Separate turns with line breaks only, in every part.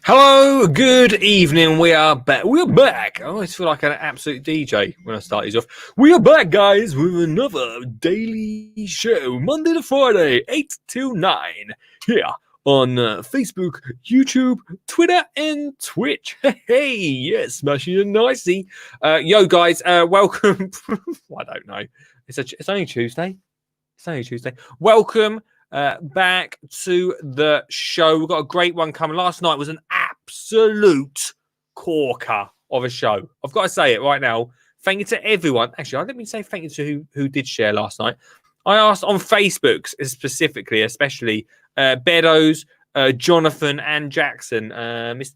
Hello, good evening. We are back. We're back. I always feel like an absolute DJ when I start these off. We are back, guys, with another daily show, Monday to Friday, 8 till 9, here on Facebook, YouTube, Twitter, and Twitch. Hey, yes, smashing and nicey. Yo, guys, welcome. I don't know. It's only Tuesday. It's only Tuesday. Welcome back to the show. We've got a great one coming. Last night was an absolute corker of a show. I've got to say it right now. Thank you to everyone. Actually, let me say thank you to who did share last night. I asked on Facebook specifically, especially Beddoes, Jonathan, and Jackson. Miss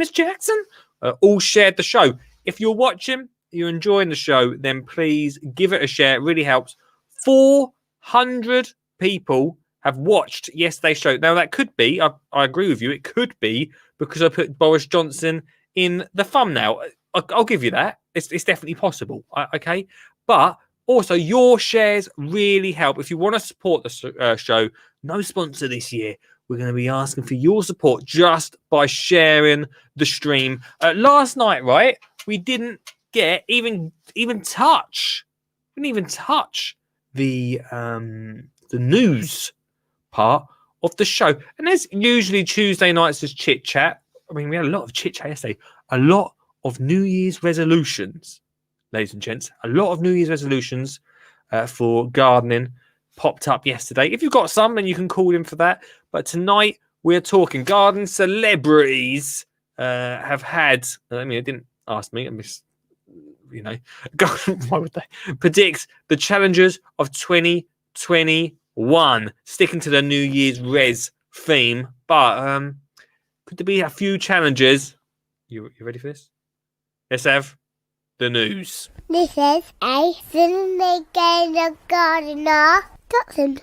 Jackson all shared the show. If you're watching, you're enjoying the show, then please give it a share. It really helps. 400 people have watched yesterday's show. Now, that could be, I agree with you, it could be because I put Boris Johnson in the thumbnail. I'll give you that. It's definitely possible, okay? But also, your shares really help. If you want to support the show, no sponsor this year. We're going to be asking for your support just by sharing the stream. Last night, right, we didn't get even touch. We didn't even touch the news part of the show. And there's usually Tuesday nights as chit chat. I mean, we had a lot of chit chat yesterday. A lot of New Year's resolutions, ladies and gents. A lot of New Year's resolutions for gardening popped up yesterday. If you've got some, then you can call in for that. But tonight we're talking garden celebrities have had. I mean, it didn't ask me. Why would they predict the challenges of 2021? Sticking to the New Year's res theme, but could there be a few challenges? You ready for this? Let's have the news.
This is a Sunday Game Gardener Jackson.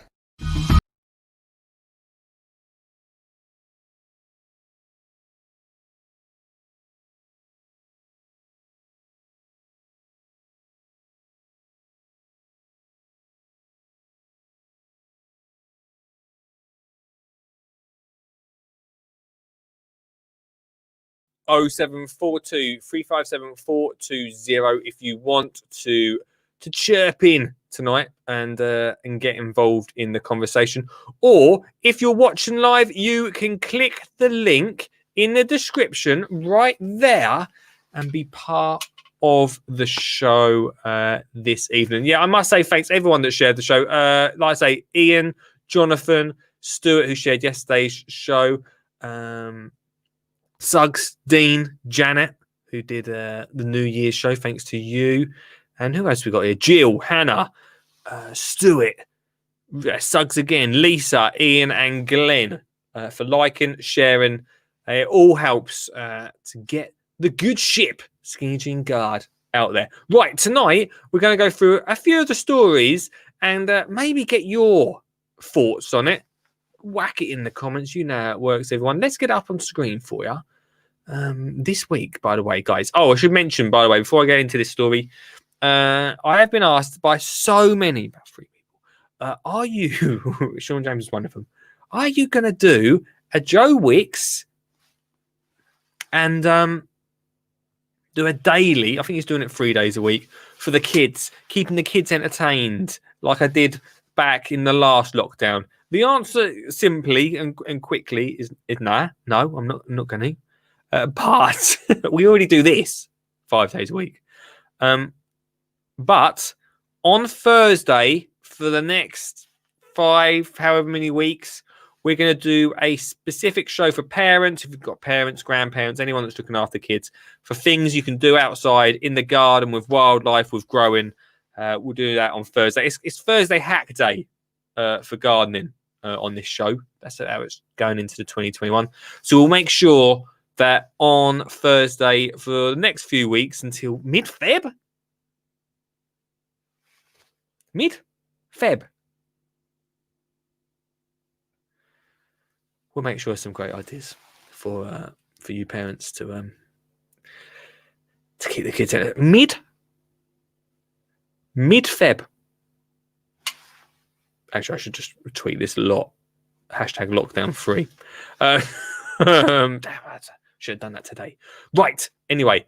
Oh 0742 357 420 if you want to chirp in tonight and get involved in the conversation. Or if you're watching live, you can click the link in the description right there and be part of the show this evening. Yeah, I must say thanks to everyone that shared the show. Like I say, Ian, Jonathan, Stuart, who shared yesterday's show, Suggs, Dean, Janet, who did the New Year's show. Thanks to you. And who else we got here? Jill, Hannah, Stuart, Suggs again, Lisa, Ian, and Glenn for liking, sharing. It all helps to get the good ship, Skinny Jean Guard, out there. Right, tonight we're going to go through a few of the stories and maybe get your thoughts on it. Whack it in the comments. You know how it works, everyone. Let's get up on screen for you. This week, by the way, guys. Oh, I should mention, by the way, before I get into this story, I have been asked by so many, about 3 people, are you, Sean James is one of them, are you going to do a Joe Wicks and do a daily, I think he's doing it 3 days a week, for the kids, keeping the kids entertained like I did back in the last lockdown? The answer simply and quickly is no, I'm not going to. But we already do this 5 days a week. But on Thursday, for the next 5, however many weeks, we're going to do a specific show for parents. If you've got parents, grandparents, anyone that's looking after kids, for things you can do outside in the garden with wildlife, with growing. We'll do that on Thursday. It's Thursday Hack Day for gardening on this show. That's how it's going into the 2021. So we'll make sure that on Thursday for the next few weeks until mid-Feb, we'll make sure some great ideas for you parents to keep the kids in mid-Feb. Actually, I should just retweet this a lot. #lockdown free. Should have done that today. Right. Anyway,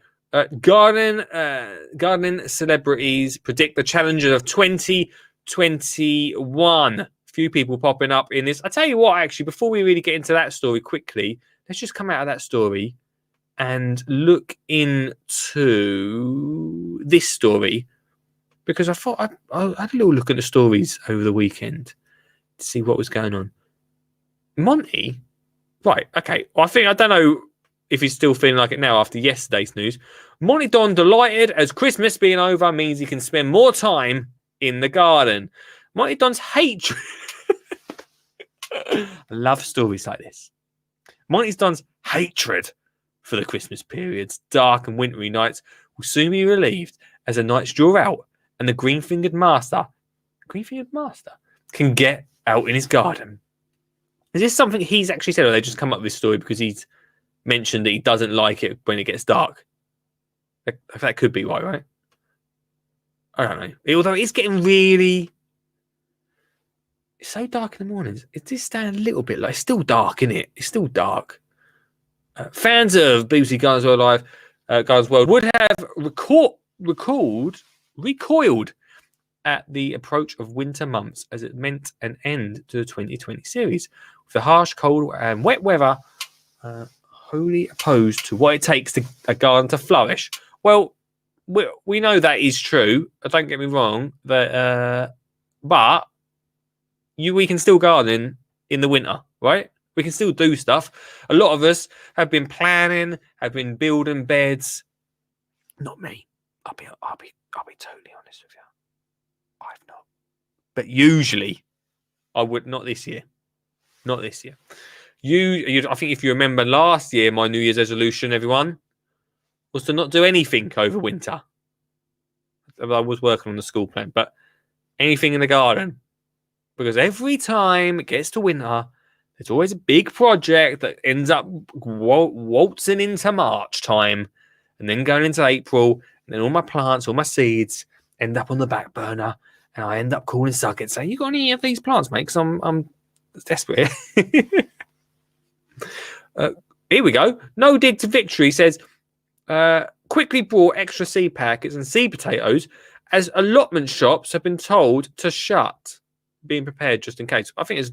gardening celebrities predict the challenges of 2021. Few people popping up in this. I tell you what, actually, before we really get into that story quickly, let's just come out of that story and look into this story, because I thought I had a little look at the stories over the weekend to see what was going on. Monty, right? Okay, I don't know if he's still feeling like it now after yesterday's news. Monty Don delighted as Christmas being over means he can spend more time in the garden. Monty Don's hatred. I love stories like this. Monty Don's hatred for the Christmas period's dark and wintry nights will soon be relieved as the nights draw out and the green-fingered master can get out in his garden. Is this something he's actually said, or they just come up with this story because he's mentioned that he doesn't like it when it gets dark? That could be right? I don't know. Although it's getting really... It's so dark in the mornings. It does stand a little bit like... It's still dark, isn't it? It's still dark. Fans of BBC Gardens World Gardens World would have recoiled at the approach of winter months as it meant an end to the 2020 series. With the harsh, cold and wet weather wholly opposed to what it takes to a garden to flourish. Well, we know that is true. Don't get me wrong. But we can still garden in the winter, right? We can still do stuff. A lot of us have been planning, have been building beds. Not me. I'll be totally honest with you. I've not. But usually, I would. Not this year. Not this year. I think if you remember last year, my New Year's resolution, everyone, was to not do anything over winter. I was working on the school plan, but anything in the garden. Because every time it gets to winter, there's always a big project that ends up waltzing into March time and then going into April. And then all my plants, all my seeds end up on the back burner. And I end up calling Suggett saying, "You got any of these plants, mate? Because I'm desperate." Here we go. No Dig to Victory says, quickly bought extra seed packets and seed potatoes as allotment shops have been told to shut. Being prepared just in case. I think it's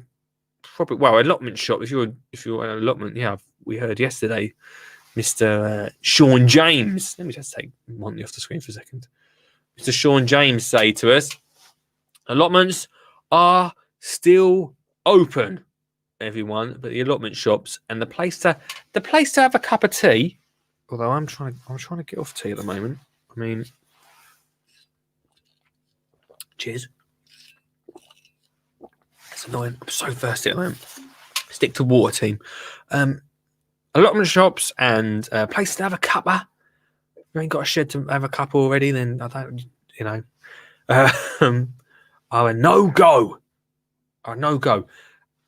probably, allotment shop. If you're an allotment, we heard yesterday, Mr. Sean James. Let me just take Monty off the screen for a second. Mr. Sean James say to us, allotments are still open, everyone, but the allotment shops and the place to have a cup of tea. Although I'm trying to get off tea at the moment. I mean, cheers. It's annoying. I'm so thirsty at the moment. Stick to water, team. Allotment shops and places to have a cuppa. You ain't got a shed to have a cup already, then I don't, are a no-go.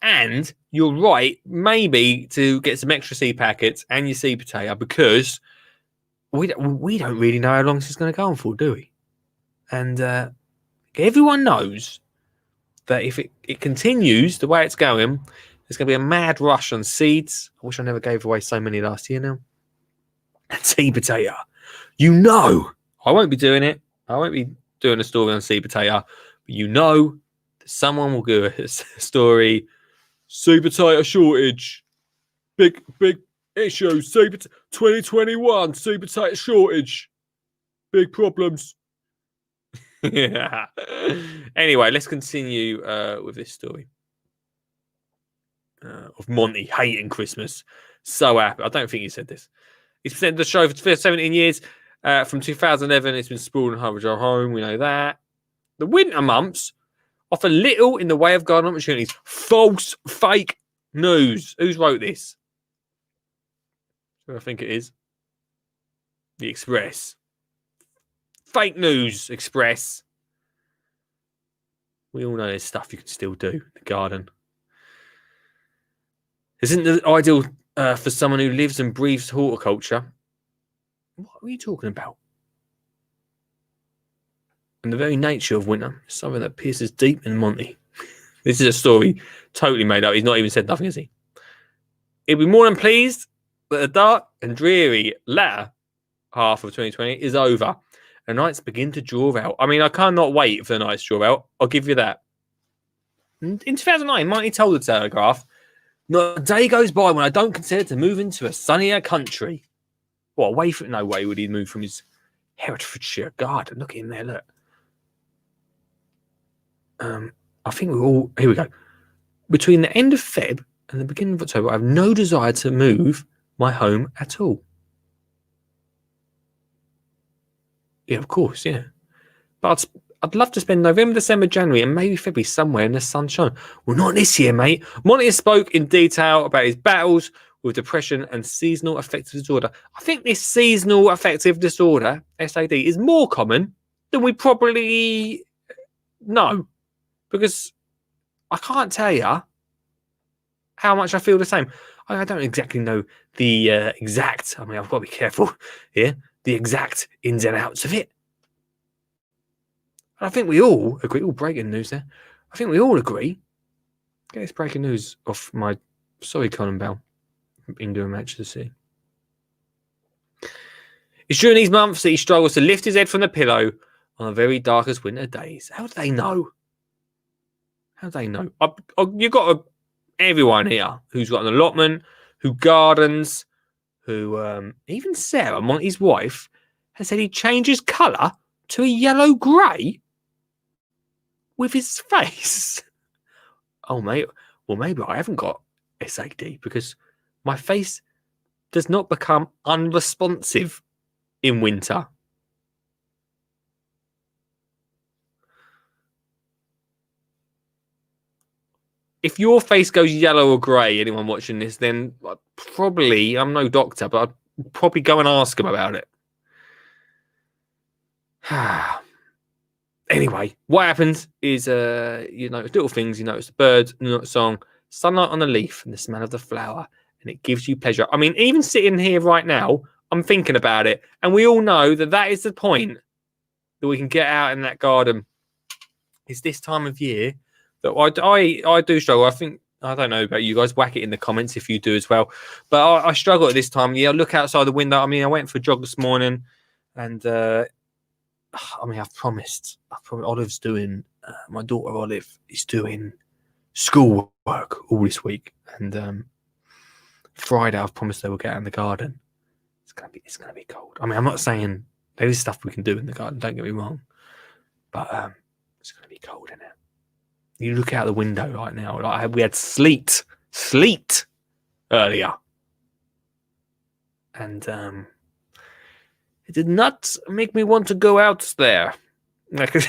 And you're right, maybe to get some extra seed packets and your seed potato, because we don't really know how long this is going to go on for, do we? And everyone knows that if it continues the way it's going, there's going to be a mad rush on seeds. I wish I never gave away so many last year now. And seed potato. I won't be doing it. I won't be doing a story on seed potato. But that someone will do a story. Seed potato shortage. Big issue. 2021 seed potato shortage. Big problems. Yeah. Anyway, let's continue with this story of Monty hating Christmas. So happy. I don't think he said this. He's presented the show for 17 years. From 2011, it's been spoiled and hard to go home. We know that. The winter months offer little in the way of garden opportunities. False, fake news. Who's wrote this? Who I think it is. The Express. Fake news, Express. We all know there's stuff you can still do in the garden. Isn't it ideal for someone who lives and breathes horticulture? What are you talking about? And the very nature of winter is something that pierces deep in Monty. This is a story totally made up. He's not even said nothing, has he? He'll be more than pleased But the dark and dreary latter half of 2020 is over. The nights begin to draw out. I mean, I cannot wait for the nights to draw out. I'll give you that. In 2009, Mighty told the Telegraph, "Not a day goes by when I don't consider to move into a sunnier country." What, away from... No way would he move from his Herefordshire garden. Look at him there, look. I think we're all... Here we go. Between the end of Feb and the beginning of October, I have no desire to move my home at all. Yeah, of course, yeah. But I'd love to spend November, December, January, and maybe February somewhere in the sunshine. Well, not this year, mate. Monty spoke in detail about his battles with depression and seasonal affective disorder. I think this seasonal affective disorder, SAD, is more common than we probably know. Because I can't tell you how much I feel the same. I don't exactly know the exact... I mean, I've got to be careful here. The exact ins and outs of it. I think we all agree. All breaking news there. I think we all agree. Get this breaking news off my... Sorry, Colin Bell. From England Manchester City. It's during these months that he struggles to lift his head from the pillow on the very darkest winter days. How do they know? How do they know? You've got everyone here who's got an allotment, who gardens, who... even Sarah, Monty's wife, has said he changes colour to a yellow-grey with his face. Oh, mate. Well, maybe I haven't got SAD because my face does not become unresponsive in winter. If your face goes yellow or grey, anyone watching this, then probably, I'm no doctor, but I'd probably go and ask them about it. Anyway, what happens is, you notice little things. You notice the birds, you notice the song, sunlight on the leaf, and the smell of the flower, and it gives you pleasure. I mean, even sitting here right now, I'm thinking about it, and we all know that that is the point that we can get out in that garden. It's this time of year that I do struggle. I think, I don't know about you guys. Whack it in the comments if you do as well. But I struggle at this time. Yeah, look outside the window. I mean, I went for a jog this morning, and I mean, I've promised Olive's doing, my daughter Olive is doing school work all this week. And Friday, I've promised they will get out in the garden. It's gonna be cold. I mean, I'm not saying there is stuff we can do in the garden, don't get me wrong. But it's gonna be cold in it. You look out the window right now, like we had sleet earlier. And it did not make me want to go out there. I can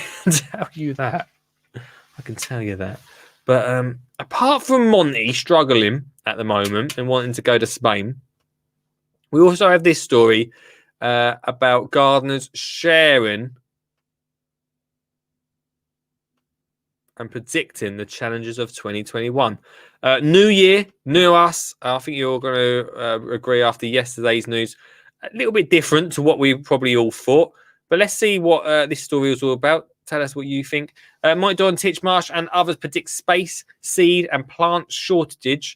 tell you that. But apart from Monty struggling at the moment and wanting to go to Spain, we also have this story about gardeners sharing and predicting the challenges of 2021. New year, new us. I think you're going to agree after yesterday's news. A little bit different to what we probably all thought. But let's see what this story is all about. Tell us what you think. Mike Don, Titchmarsh and others predict space, seed and plant shortages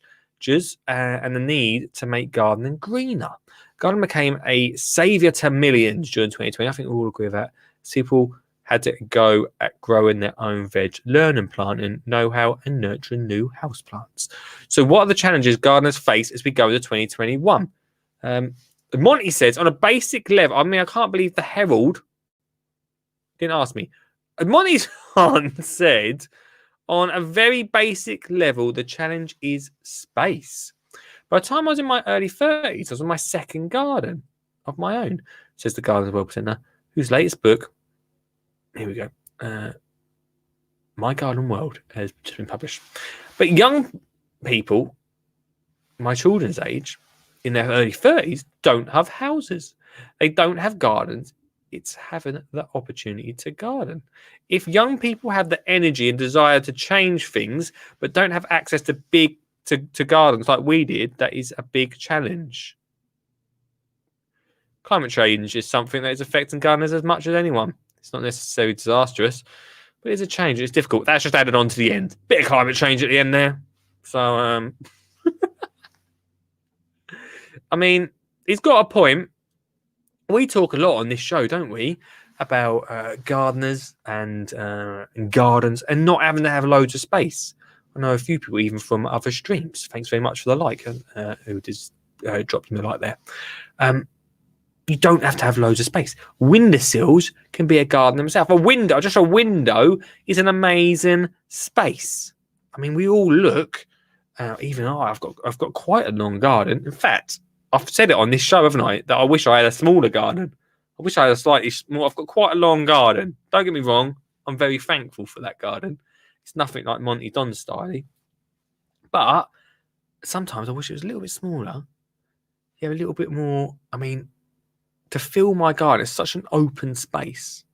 and the need to make gardening greener. Gardening became a saviour to millions during 2020. I think we all agree with that. People had to go at growing their own veg, learning planting, know-how, and nurturing new houseplants. So what are the challenges gardeners face as we go into 2021? Monty says, on a basic level, I mean, I can't believe the Herald didn't ask me. Monty's aunt said, on a very basic level, the challenge is space. By the time I was in my early 30s, I was on my second garden of my own, says the Gardeners World presenter, whose latest book, here we go, My Garden World, has just been published. But young people, my children's age, in their early 30s, don't have houses. They don't have gardens. It's having the opportunity to garden. If young people have the energy and desire to change things, but don't have access to to gardens like we did, that is a big challenge. Climate change is something that is affecting gardeners as much as anyone. It's not necessarily disastrous, but it's a change. It's difficult. That's just added on to the end. Bit of climate change at the end there. So, I mean, he's got a point. We talk a lot on this show, don't we, about gardeners and gardens and not having to have loads of space. I know a few people, even from other streams. Thanks very much for the like, who just dropped me a like there. You don't have to have loads of space. Windowsills can be a garden themselves. Just a window is an amazing space. I mean, we all look. Even I've got quite a long garden. In fact, I've said it on this show, haven't I? That I wish I had a smaller garden. I wish I had a slightly more. I've got quite a long garden. Don't get me wrong. I'm very thankful for that garden. It's nothing like Monty Don style, but sometimes I wish it was a little bit smaller. Yeah, a little bit more. I mean, to fill my garden, it's such an open space.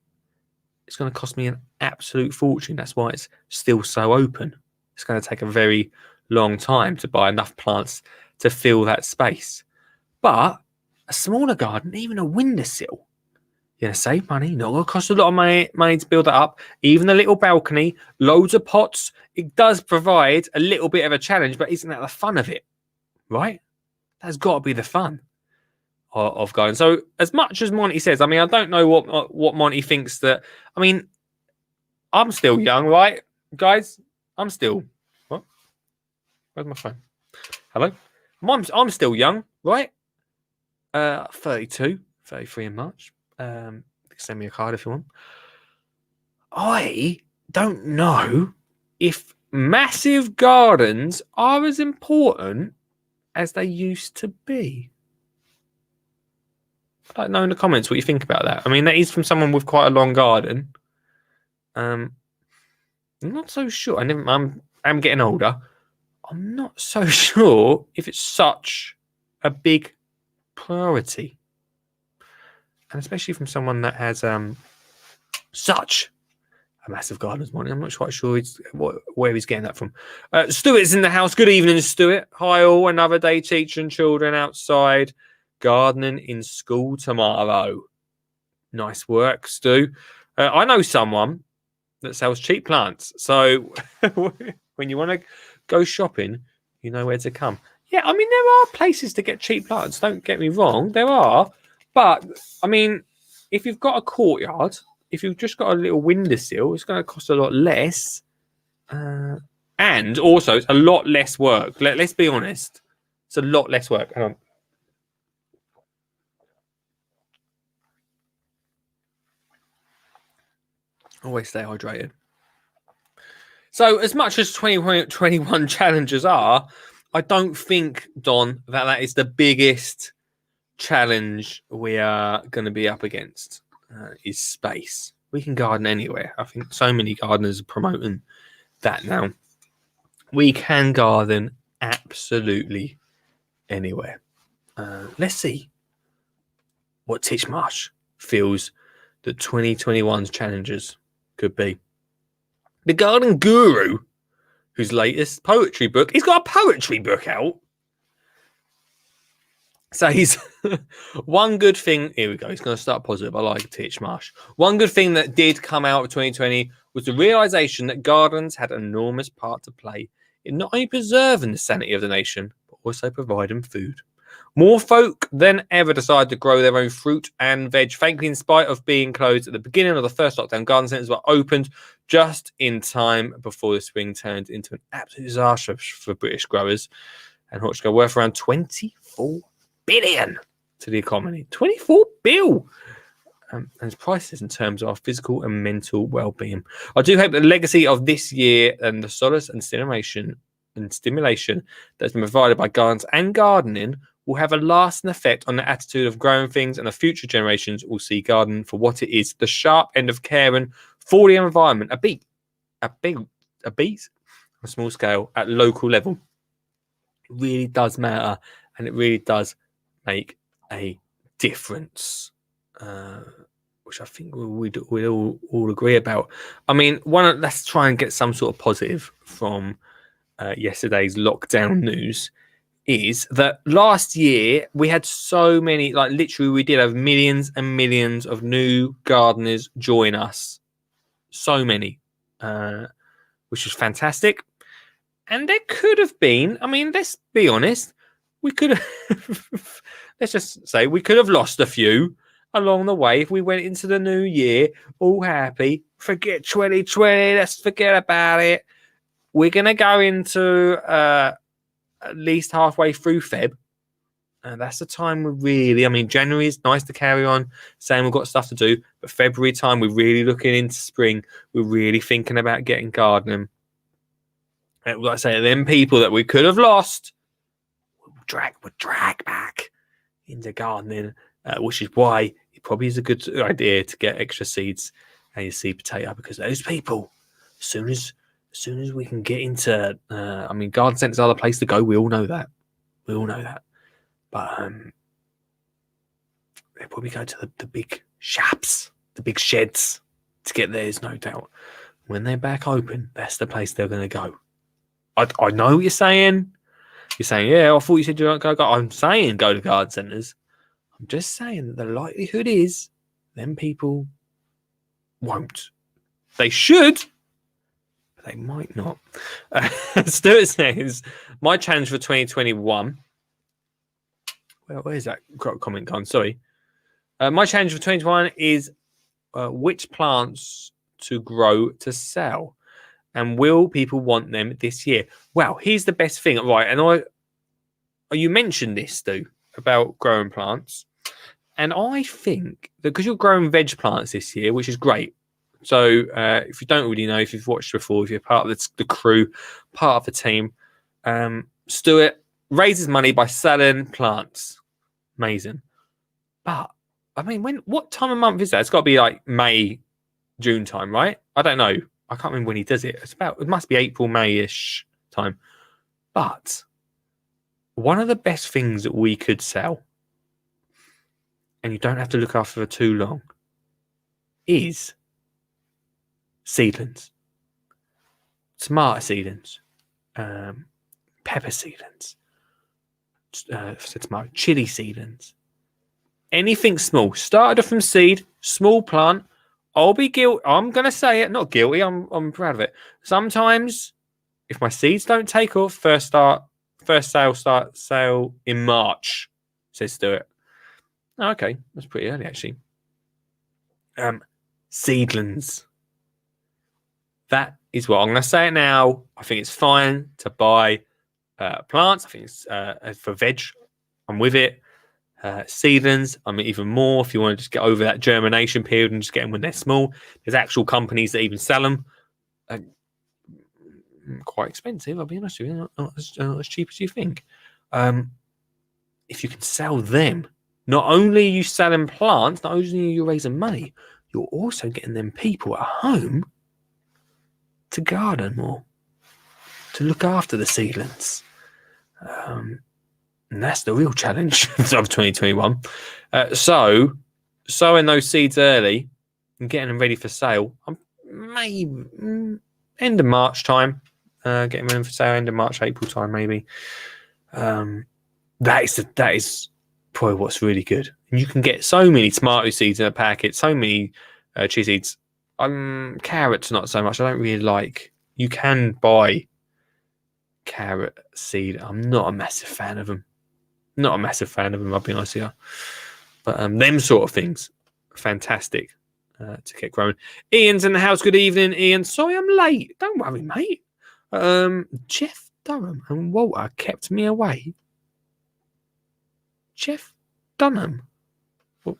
It's going to cost me an absolute fortune. That's why it's still so open. It's going to take a very long time to buy enough plants to fill that space. But a smaller garden, even a windowsill, you're going to save money. Not going to cost a lot of money to build that up. Even a little balcony, loads of pots. It does provide a little bit of a challenge, but isn't that the fun of it? Right? That's got to be the fun of gardening. So as much as Monty says, I mean, I don't know what Monty thinks that. I mean, I'm still young, right, guys? I'm still. What? Where's my phone? Hello? I'm still young, right? 32, 33 in March. Send me a card if you want. I don't know if massive gardens are as important as they used to be. I'd like to know in the comments what you think about that. I mean, that is from someone with quite a long garden. I'm not so sure. I'm getting older. I'm not so sure if it's such a big priority. And especially from someone that has such a massive garden as mine. I'm not quite sure where he's getting that from. Stuart's in the house. Good evening, Stuart. Hi all. Another day teaching children outside. Gardening in school tomorrow. Nice work, Stu. I know someone that sells cheap plants. So when you want to go shopping, you know where to come. Yeah, I mean, there are places to get cheap plants. Don't get me wrong. There are. But, I mean, if you've got a courtyard, if you've just got a little windowsill, it's going to cost a lot less. And also, it's a lot less work. Let's be honest. It's a lot less work. Hang on. Always stay hydrated. So, as much as 2021 challenges are, I don't think, Don, that is the biggest challenge we are going to be up against is space. We can garden anywhere. I think so many gardeners are promoting that now. We can garden absolutely anywhere. Let's see what Titchmarsh feels that 2021's challenges could be. The Garden Guru, whose latest poetry book, he's got a poetry book out. So he's one good thing. Here we go. He's going to start positive. I like Titchmarsh. One good thing that did come out of 2020 was the realization that gardens had an enormous part to play in not only preserving the sanity of the nation, but also providing food. More folk than ever decided to grow their own fruit and veg. Thankfully, in spite of being closed at the beginning of the first lockdown, garden centres were opened just in time before the spring turned into an absolute disaster for British growers and horticulture, worth around 24 billion to the economy. 24 bill. And its prices in terms of our physical and mental well-being. I do hope the legacy of this year and the solace and stimulation that's been provided by gardens and gardening will have a lasting effect on the attitude of growing things, and the future generations will see gardening for what it is, the sharp end of caring for the environment, a beat on a small scale at local level. It really does matter, and it really does make a difference, which I think we'd all agree about. I mean, let's try and get some sort of positive from yesterday's lockdown news. Is that last year we had so many, like literally we did have millions and millions of new gardeners join us. So many, which was fantastic. And there could have been, I mean, let's be honest, we could have, let's just say we could have lost a few along the way if we went into the new year all happy. Forget 2020. Let's forget about it. We're going to go into at least halfway through Feb. And that's the time January is nice to carry on saying we've got stuff to do. But February time, we're really looking into spring. We're really thinking about getting gardening. And like I say, them people that we could have lost, we'll drag back into gardening, which is why it probably is a good idea to get extra seeds and your seed potato, because those people, as soon as we can get into, garden centres are the place to go. We all know that. But they probably go to the big shops, the big sheds to get theirs, no doubt. When they're back open, that's the place they're going to go. I know what you're saying. You're saying, yeah, I thought you said you don't go. I'm saying go to garden centres. I'm just saying that the likelihood is them people won't. They should, but they might not. Stuart says, my challenge for 2021... Well, where's that comment gone? Sorry. My challenge for 2021 is which plants to grow to sell, and will people want them this year? Well, here's the best thing, right? And you mentioned this, Stu, about growing plants, and I think that because you're growing veg plants this year, which is great. So if you don't already know, if you've watched before, if you're part of the crew, part of the team, Stuart raises money by selling plants. Amazing. But what time of month is that? It's got to be like May, June time, right? I don't know. I can't remember when he does it. It must be April, May-ish time. But one of the best things that we could sell, and you don't have to look after for too long, is seedlings. Tomato seedlings. Pepper seedlings. Chili seedlings. Anything small. Started off from seed, small plant. I'll be guilty. I'm going to say it. Not guilty. I'm proud of it. Sometimes, if my seeds don't take off, first sale in March, says Stuart. Oh, okay, that's pretty early actually. Seedlings. That is what I'm going to say it now. I think it's fine to buy plants. I think it's for veg. I'm with it. Seedlings, even more if you want to just get over that germination period and just get them when they're small. There's actual companies that even sell them. Quite expensive, I'll be honest with you. Not as cheap as you think. If you can sell them, not only are you selling plants, not only are you raising money, you're also getting them people at home to garden more, to look after the seedlings. And that's the real challenge of 2021. So sowing those seeds early and getting them ready for sale. Maybe end of March time. Getting them ready for sale end of March, April time, maybe. That is probably what's really good. And you can get so many tomato seeds in a packet, so many cheese seeds. Carrots, not so much. I don't really like. You can buy carrot seed. I'm not a massive fan of them. I'll be honest with you. But them sort of things, fantastic to get growing. Ian's in the house. Good evening, Ian. Sorry I'm late. Don't worry, mate. Jeff Durham and Walter kept me away. Jeff Dunham. Well,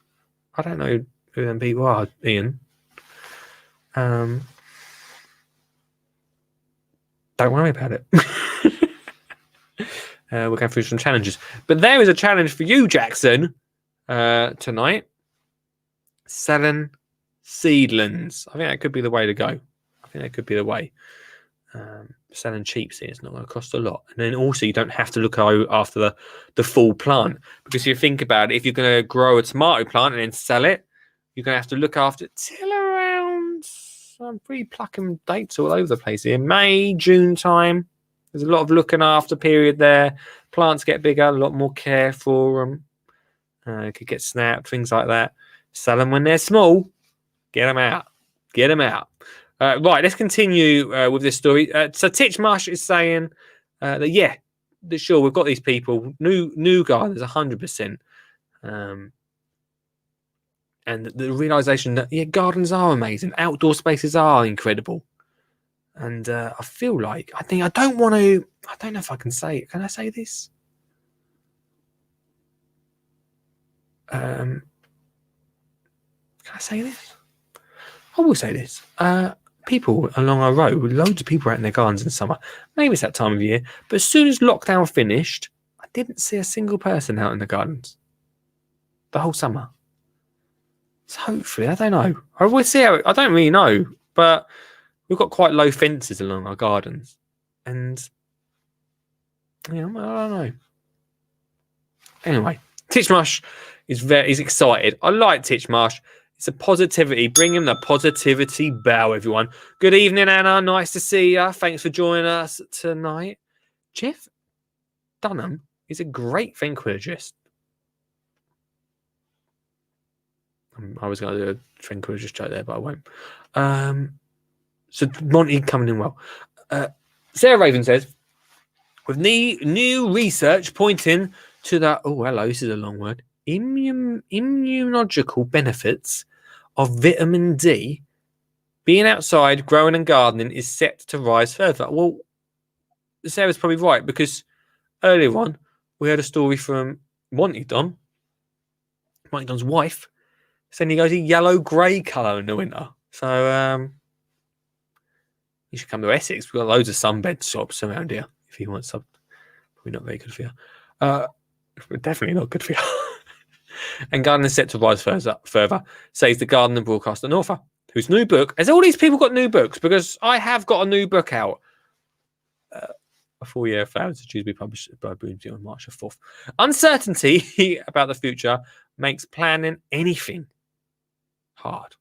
I don't know who them people are, Ian. Don't worry about it. We're going through some challenges. But there is a challenge for you, Jackson, tonight. Selling seedlings. I think that could be the way to go. Selling cheap seeds, not going to cost a lot. And then also you don't have to look after the full plant. Because if you think about it, if you're going to grow a tomato plant and then sell it, you're going to have to look after it till around, I'm pretty plucking dates all over the place here. May, June time. There's a lot of looking after period there. Plants get bigger, a lot more care for them. Could get snapped, things like that. Sell them when they're small. Get them out. Right, let's continue with this story. So Titchmarsh is saying that, sure, we've got these people, new gardeners, 100%. And the realization that gardens are amazing, outdoor spaces are incredible, and I feel like I don't know if I can say it. Can I say this? Can I say this? I will say this. People along our road, loads of people out in their gardens in summer. Maybe it's that time of year, but as soon as lockdown finished, I didn't see a single person out in the gardens the whole summer. So hopefully, I don't know. I will see how. I don't really know, but we've got quite low fences along our gardens, and I don't know. Anyway, Titchmarsh is excited. I like Titchmarsh. It's a positivity. Bring him the positivity bow, everyone. Good evening, Anna. Nice to see you. Thanks for joining us tonight. Jeff Dunham is a great ventriloquist. I was going to do a ventriloquist joke there, but I won't. So Monty coming in well. Sarah Raven says, with new research pointing to the this is a long word, immunological benefits of vitamin D, being outside, growing and gardening is set to rise further. Well, Sarah's probably right, because earlier on we heard a story from Monty Don's wife, saying he goes a yellow-grey colour in the winter. So you should come to Essex. We've got loads of sunbed shops around here if you want some. Probably not very good for you. Definitely not good for you. And gardening is set to rise further, says the gardener broadcaster and author, whose new book... Has all these people got new books? Because I have got a new book out. A 4-year vow to choose to be published by Bloomsbury on March the 4th. Uncertainty about the future makes planning anything hard.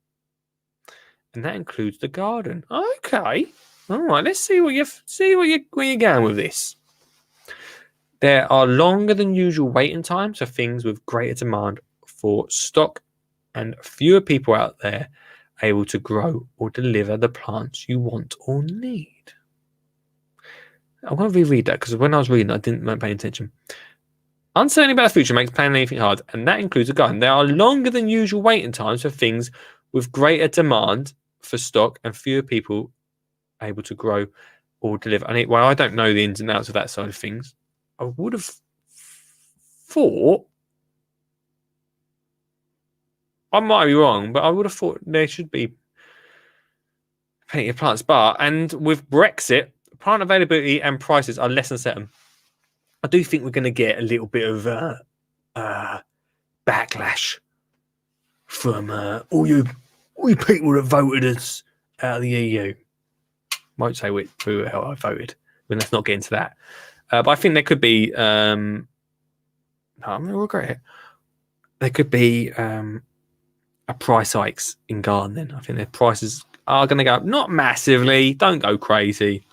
And that includes the garden. Okay. All right, let's see where you're going with this. There are longer than usual waiting times for things with greater demand for stock, and fewer people out there able to grow or deliver the plants you want or need. I'm going to reread that, because when I was reading, I didn't pay attention. Uncertainty about the future makes planning anything hard, and that includes a garden. There are longer than usual waiting times for things with greater demand for stock, and fewer people able to grow or deliver. I don't know the ins and outs of that side of things. I would have thought, I might be wrong, but I would have thought there should be plenty of plants. And with Brexit, plant availability and prices are less than certain. I do think we're going to get a little bit of backlash from all you people that voted us out of the EU. Won't say who the hell I voted. Let's not get into that. But I think there could be... I'm going to regret it. There could be a price hikes in gardening. I think their prices are going to go up. Not massively. Don't go crazy.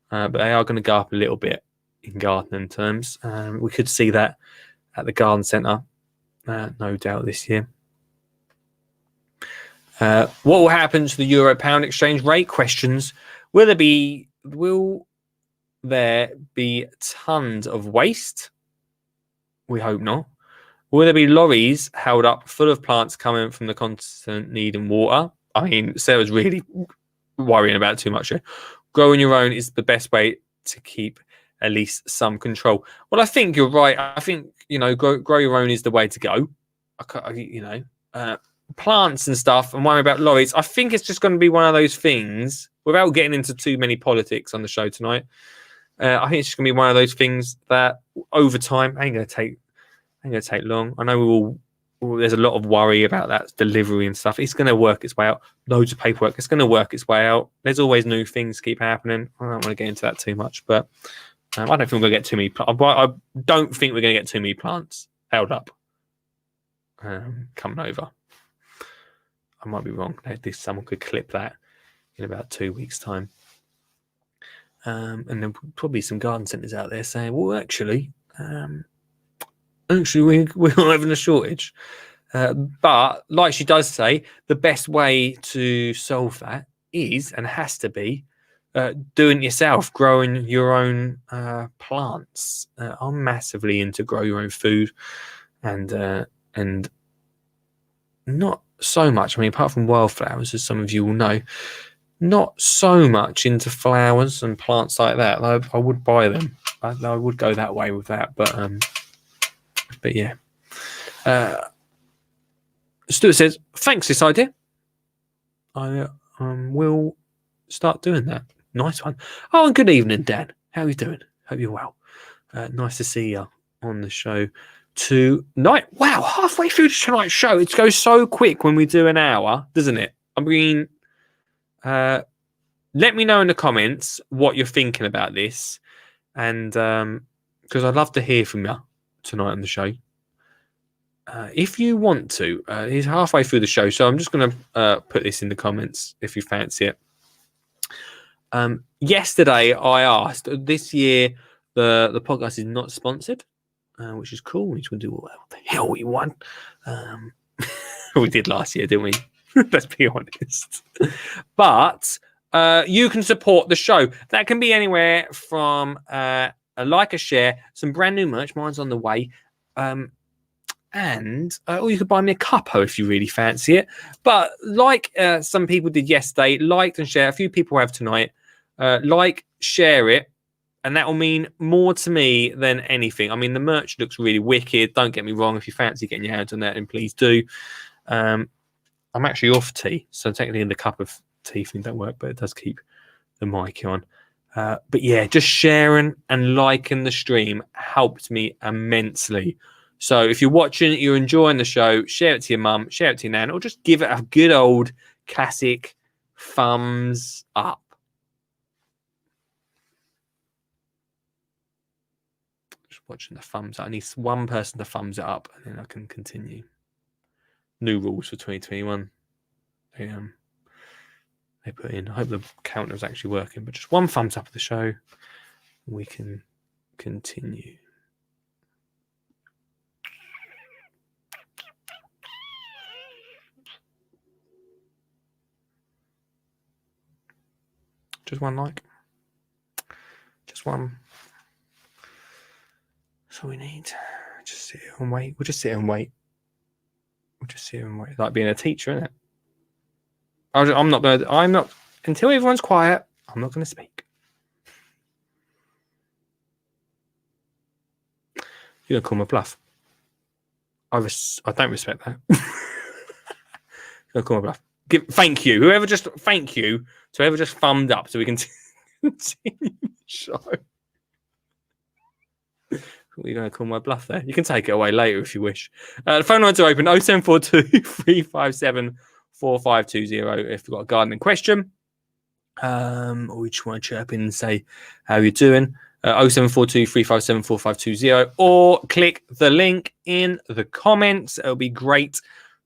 But they are going to go up a little bit in gardening terms. We could see that at the garden centre, no doubt, this year. What will happen to the euro-pound exchange rate? Questions. Will there be tons of waste? We hope not. Will there be lorries held up full of plants coming from the continent needing water? I mean, Sarah's really worrying about too much here. Growing your own is the best way to keep at least some control. Well, I think you're right. I think, grow your own is the way to go. Plants and stuff, and worrying about lorries. I think it's just going to be one of those things, without getting into too many politics on the show tonight. I think it's just going to be one of those things that over time ain't going to take long. I know there's a lot of worry about that delivery and stuff. It's going to work its way out. Loads of paperwork. It's going to work its way out. There's always new things keep happening. I don't want to get into that too much, but I don't think we're going to get too many. I don't think we're going to get too many plants held up coming over. I might be wrong. Someone could clip that in about 2 weeks' time. And then probably some garden centres out there saying, well, actually, we're not having a shortage. But like she does say, the best way to solve that is, and has to be, doing it yourself, growing your own plants. I'm massively into grow your own food, and not so much. I mean, apart from wildflowers, as some of you will know, not so much into flowers and plants like that. I would buy them. I would go that way with that, but yeah. Stuart says, thanks this idea. I will start doing that. Nice one. Oh, and good evening, Dan. How are you doing? Hope you're well. Nice to see you on the show tonight. Wow, halfway through tonight's show. It goes so quick when we do an hour, doesn't it? I mean, let me know in the comments what you're thinking about this, and because I'd love to hear from you tonight on the show. If you want to, he's halfway through the show, so I'm just going to put this in the comments if you fancy it. Yesterday, I asked. This year, the podcast is not sponsored, which is cool. We just want to do what the hell we want. We did last year, didn't we? Let's be honest. But you can support the show. That can be anywhere from a like, a share, some brand new merch. Mine's on the way. Or you could buy me a cuppo if you really fancy it. But like some people did yesterday, liked and share. A few people have tonight. Share it, and that will mean more to me than anything. I mean, the merch looks really wicked. Don't get me wrong. If you fancy getting your hands on that, then please do. I'm actually off tea, so technically the cup of tea thing don't work, but it does keep the mic on. But yeah, just sharing and liking the stream helped me immensely. So if you're watching, you're enjoying the show, share it to your mum, share it to your nan, or just give it a good old classic thumbs up. Just watching the thumbs up. I need one person to thumbs it up, and then I can continue. New rules for 2021. They put in. I hope the counter is actually working, but just one thumbs up of the show. We can continue. Just one like. Just one. That's all we need. Just sit here and wait. We'll just sit here and wait. Like being a teacher, isn't it? I'm not, until everyone's quiet, I'm not going to speak. You're going to call my bluff. I don't respect that. You're going to call my bluff. Thank you. Thank you to whoever just thumbed up so we can continue the show. You're going to call my bluff there. You can take it away later if you wish. The phone lines are open 0742 357 4520 if you've got a gardening question. Or you just want to chirp in and say how you're doing. 0742 357 4520, or click the link in the comments. It'll be great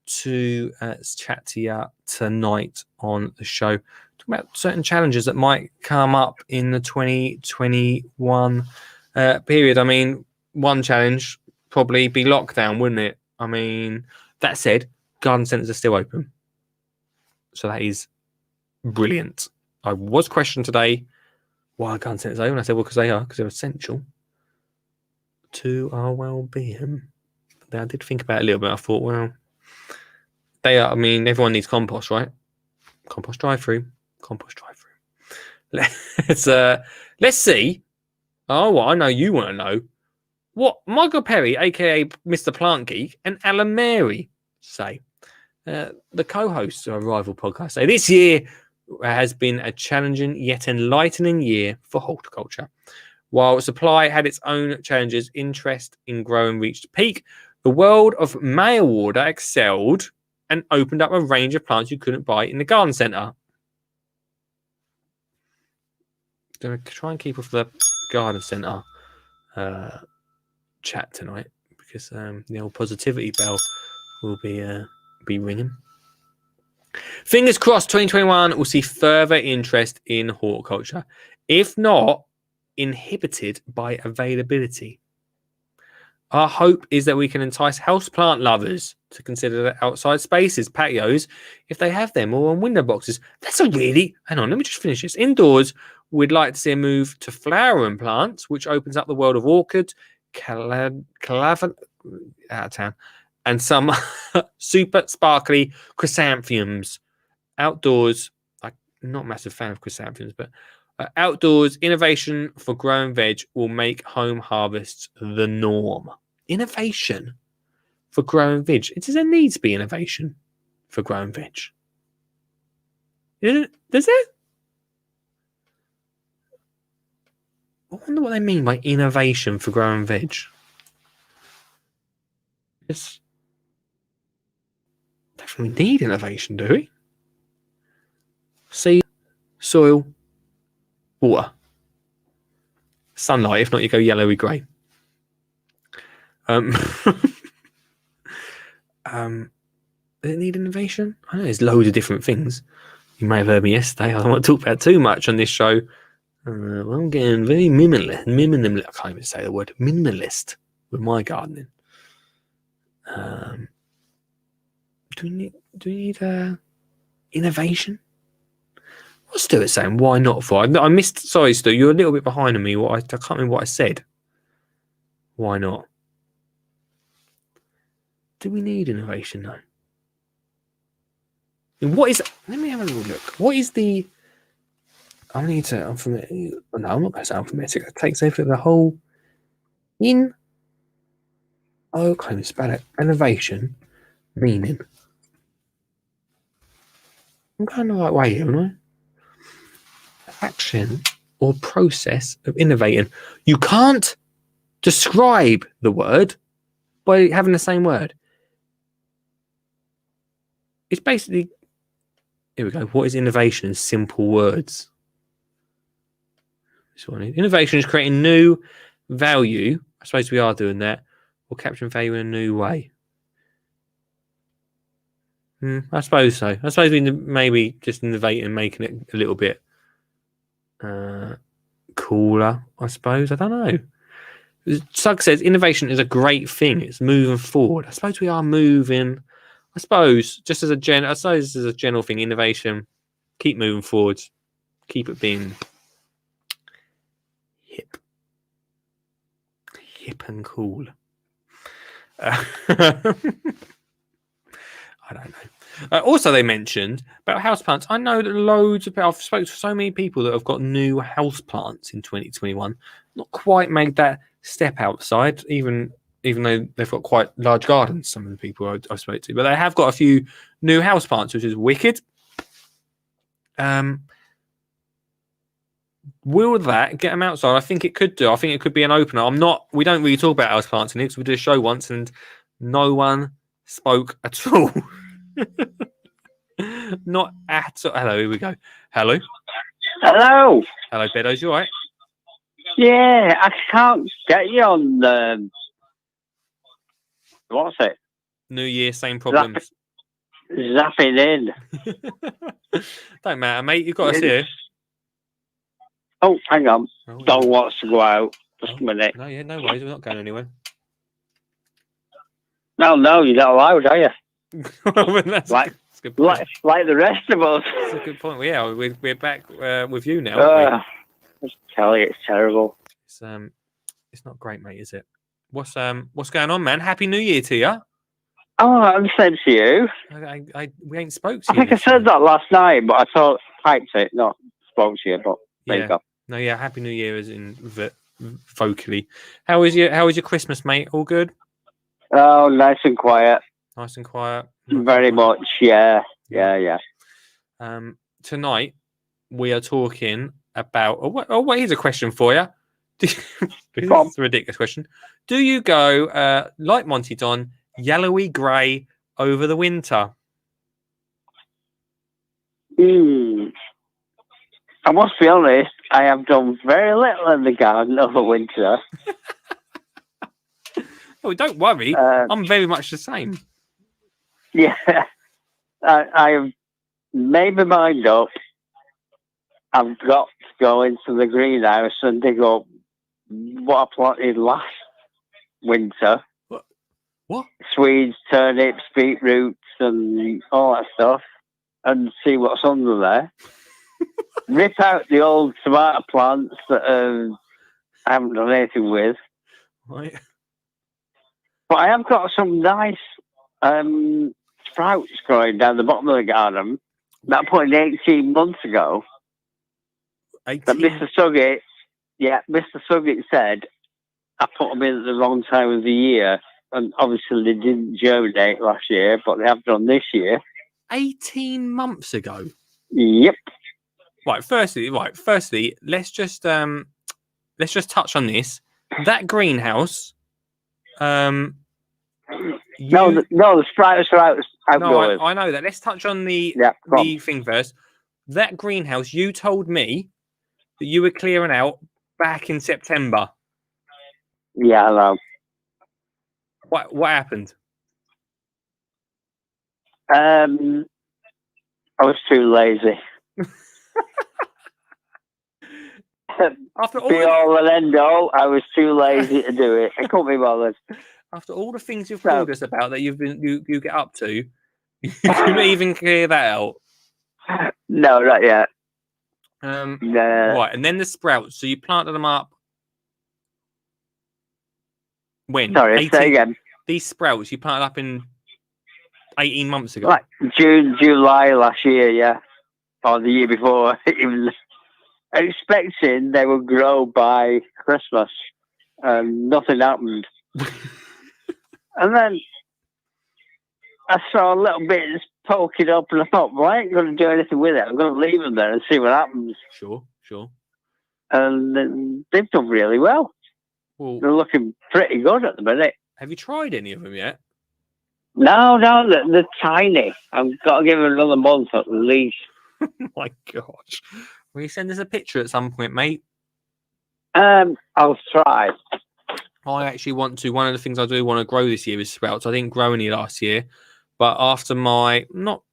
to chat to you tonight on the show. Talk about certain challenges that might come up in the 2021 period. I mean, one challenge probably be lockdown, wouldn't it? I mean, that said, garden centres are still open. So that is brilliant. I was questioned today why are garden centres open. I said, well, because they're essential to our well-being. But then I did think about it a little bit. I thought, well, they are. I mean, everyone needs compost, right? Compost drive-through. Let's see. Oh, well, I know you want to know what Michael Perry, aka Mr. Plant Geek, and Alan Mary say. The co-hosts of a rival podcast say this year has been a challenging yet enlightening year for horticulture. While supply had its own challenges, interest in growing reached peak. The world of mail order excelled and opened up a range of plants you couldn't buy in the garden centre. Going to try and keep off the garden centre chat tonight because the old positivity bell will be ringing. Fingers crossed 2021 will see further interest in horticulture, if not inhibited by availability. Our hope is that we can entice houseplant lovers to consider the outside spaces, patios, if they have them, or on window boxes. Hang on, let me just finish this. Indoors We'd like to see a move to flowering plants, which opens up the world of orchids, out of town, and some super sparkly chrysanthemums. Outdoors, I'm not a massive fan of chrysanthemums, but outdoors innovation for growing veg will make home harvests the norm. Innovation for growing veg. Does there need to be innovation for growing veg? Does it? I wonder what they mean by innovation for growing veg. It's definitely need innovation, do we? Seed, soil, water, sunlight. If not, you go yellowy grey. Does it need innovation? I know there's loads of different things. You may have heard me yesterday. I don't want to talk about too much on this show. I'm getting very minimalist. I can't even say the word minimalist with my gardening. Do we need innovation? What's Stuart saying? Why not for? I missed. Sorry, Stu. You're a little bit behind on me. I can't remember what I said. Why not? Do we need innovation though? What is? Let me have a little look. What is the? I need to. No, I'm not going to say alphabetic. It takes over the whole. Oh, I can't even spell it. Innovation, meaning. I'm going the right way here, am I? Action or process of innovating. You can't describe the word by having the same word. It's basically. Here we go. What is innovation in simple words? This one. Innovation is creating new value. I suppose we are doing that. Or capturing value in a new way. I suppose so. I suppose we maybe just innovating and making it a little bit cooler, I suppose. I don't know. Sugg says innovation is a great thing. It's moving forward. I suppose we are moving. I suppose just as a general thing, innovation, keep moving forward, keep it being hip and cool. I don't know. Also, they mentioned about houseplants. I know that loads of people. I've spoken to so many people that have got new houseplants in 2021. Not quite made that step outside, even though they've got quite large gardens. Some of the people I spoke to, but they have got a few new houseplants, which is wicked. Will that get them outside? I think it could do. I think it could be an opener. We don't really talk about houseplants in here because we did a show once and no one spoke at all. Not at all. Hello, here we go. Hello.
Hello,
Beddoes, you alright?
Yeah, I can't get you on what's it?
New Year, same problems.
Zapping in.
Don't matter, mate. You've got us here.
Oh, hang on.
Oh,
Dog wants to go out. Just a minute.
No, yeah, no worries. We're not going anywhere.
No, you're not allowed, are you?
That's a good point.
Like the rest of us.
That's a good point. Well, yeah, we're back with you now. Aren't
we? Kelly, it's terrible.
It's not great, mate, is it? What's going on, man? Happy New Year to you.
Oh, I'm the same to you.
We ain't spoke to you.
I think I said that last night, but I thought typed it, not spoke to you. But there you go.
No, yeah. Happy New Year, as in vocally. How was your Christmas, mate? All good?
Oh, nice and quiet.
Nice and quiet.
Very much, yeah.
Tonight we are talking about. What is a question for you? This is a ridiculous question. Do you go like Monty Don, yellowy grey over the winter?
I must be honest, I have done very little in the garden over winter.
Oh, don't worry. I'm very much the same.
Yeah. I have made my mind up. I've got to go into the greenhouse and dig up what I planted last winter.
What?
Swedes, turnips, beetroots, and all that stuff, and see what's under there. rip out the old tomato plants that I haven't done anything with.
Right.
But I have got some nice sprouts growing down the bottom of the garden that I put in 18 months ago. That
18.
Mr. Suggett said I put them in at the wrong time of the year. And obviously they didn't germinate last year, but they have done this year.
18 months ago.
Yep.
Right. Firstly, let's just touch on this. That greenhouse.
No, the sprouts are outdoors.
No, I know that. Let's touch on the thing first. That greenhouse, you told me that you were clearing out back in September.
Yeah, I know.
What happened?
I was too lazy.
After all
Be all and end all, I was too lazy to do it. I couldn't be bothered.
After all the things you've told us about that you get up to, you couldn't even clear that out.
No, not yet.
Right, and then the sprouts. So you planted them up. When?
Sorry, say again.
These sprouts you planted up in 18 months ago.
Like June, July last year, yeah. Or the year before. Even expecting they would grow by Christmas. And nothing happened. And then I saw a little bit poking up and I thought, well, I ain't going to do anything with it. I'm going to leave them there and see what happens.
Sure.
And they've done really well. They're looking pretty good at the minute.
Have you tried any of them yet?
No, they're tiny. I've got to give them another month at least.
Oh my gosh. Will you send us a picture at some point, mate?
I'll try.
I actually want to. One of the things I do want to grow this year is sprouts. I didn't grow any last year, but after my not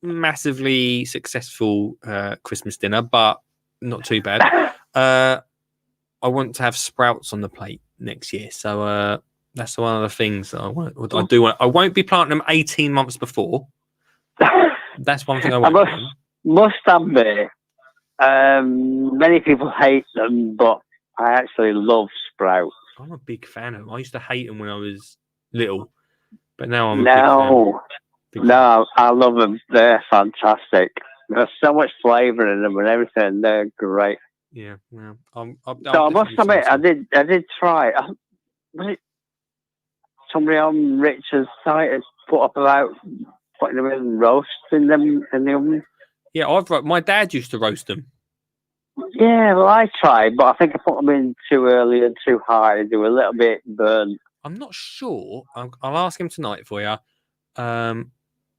massively successful Christmas dinner, but not too bad, I want to have sprouts on the plate next year. So that's one of the things that I want. I do want. I won't be planting them 18 months before. That's one thing I want.
Must admit, many people hate them, but I actually love sprouts.
I'm a big fan of them. I used to hate them when I was little, but now I'm a big fan.
No, I love them. They're fantastic. There's so much flavour in them and everything. They're great.
Yeah.
So I must admit, I did try. Was it somebody on Richard's site has put up about putting them in, roasting them in the oven?
Yeah, my dad used to roast them.
Yeah, well, I tried, but I think I put them in too early and too high. They were a little bit burnt.
I'm not sure. I'll ask him tonight for you. I'm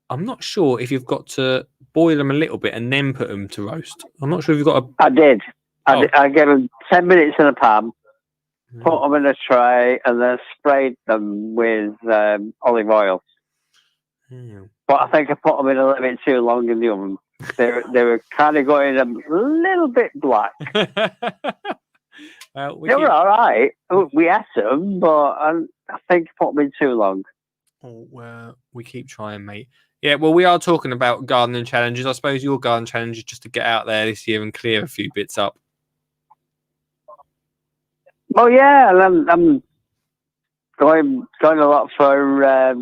not sure if you've got to boil them a little bit and then put them to roast. I'm not sure if you've got to...
I did. I gave them 10 minutes in a pan, put them in a tray, and then sprayed them with olive oil. But I think I put them in a little bit too long in the oven. They were kind of going a little bit black. They were all right. We ate them, but I think I put them in too long.
Oh, well, we keep trying, mate. Yeah, well, we are talking about gardening challenges. I suppose your garden challenge is just to get out there this year and clear a few bits up.
Oh yeah, and I'm going a lot for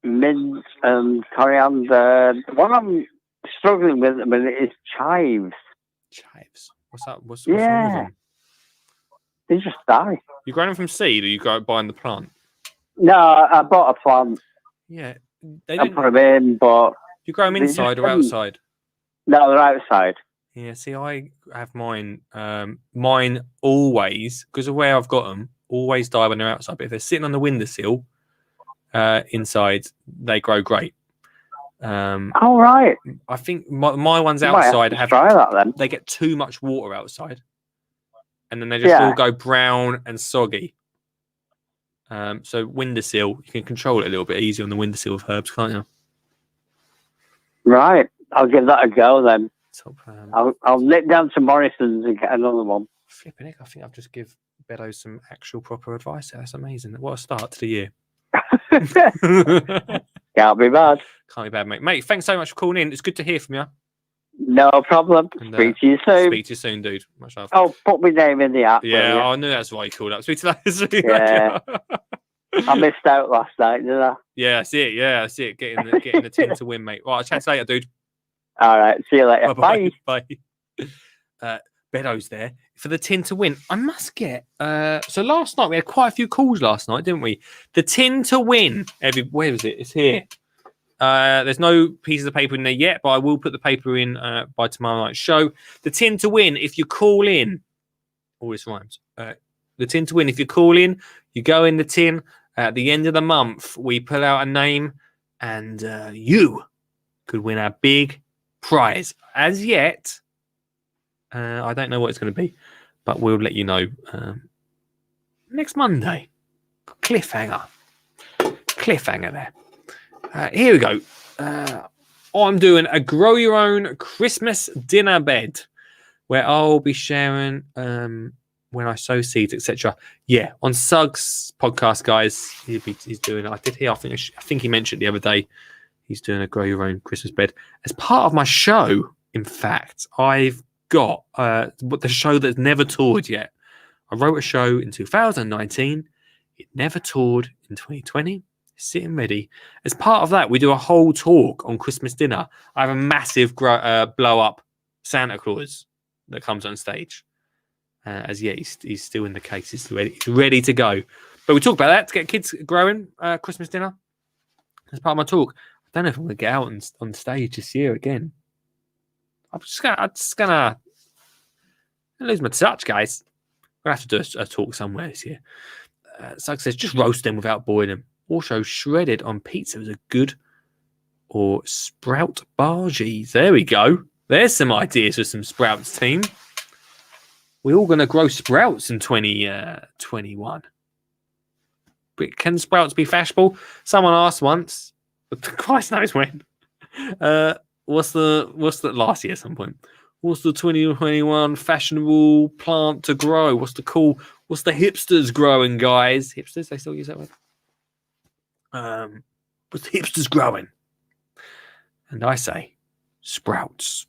mint and coriander. What I'm struggling with at the minute is chives.
Chives? What's that? What's wrong with them?
They just die.
You growing them from seed, or you go buying the plant?
No, I bought a plant.
Yeah,
I put them in, but
you grow them inside or outside?
No, they're outside.
Yeah, see, I have mine. Mine always, because of where I've got them, always die when they're outside. But if they're sitting on the windowsill, inside, they grow great.
All right.
I think my ones outside
try that then.
They get too much water outside, and then they just all go brown and soggy. So windowsill, you can control it a little bit easier on the windowsill of herbs, can't you?
Right. I'll give that a go then. I'll nip down to Morrison's and get another one.
Flipping it! I think I've just give Beto some actual proper advice. That's amazing. What a start to the year.
Can't be bad.
Can't be bad, mate. Mate, thanks so much for calling in. It's good to hear from you.
No problem.
And,
Speak to you soon.
Speak to you soon, dude. Much love.
Oh, put my name in the app.
Yeah, I knew that's why you called up. Speak to you later.
Yeah. I missed out last night, didn't I?
Yeah, I see it. Yeah, I see it. Getting the tin to win, mate. Right, I'll chat to you later, dude.
All right. See you later. Bye.
Bye. Beddo's there for the tin to win. I must get. So last night we had quite a few calls last night, didn't we? The tin to win. Where is it? It's here. There's no pieces of paper in there yet, but I will put the paper in by tomorrow night's show. The tin to win. If you call in, all this rhymes. The tin to win. If you call in, you go in the tin. At the end of the month, we pull out a name, and you could win a big prize. As yet, I don't know what it's going to be, but we'll let you know next Monday. Cliffhanger there. Here we go. I'm doing a grow your own Christmas dinner bed where I'll be sharing when I sow seeds, etc. Yeah, on Suggs podcast, guys, he's doing it. I did hear. I think he mentioned the other day he's doing a grow your own Christmas bed as part of my show. In fact, I've got the show that's never toured yet. I wrote a show in 2019. It never toured in 2020. It's sitting ready. As part of that, we do a whole talk on Christmas dinner. I have a massive blow up Santa Claus that comes on stage. He's still in the case. He's ready to go. But we talk about that to get kids growing. Christmas dinner. As part of my talk. I don't know if I'm going to get out on stage this year again. I'm just gonna lose my touch, guys. We're gonna have to do a talk somewhere this year. Suggs says just roast them without boiling them. Also, shredded on pizza is a good, or sprout bargies. There we go. There's some ideas for some sprouts team. We're all gonna grow sprouts in 2021. But can sprouts be fashionable? Someone asked once, but Christ knows when. What's the last year at some point? What's the 2021 fashionable plant to grow? What's the hipsters growing, guys? Hipsters, they still use that word. What's the hipsters growing? And I say sprouts.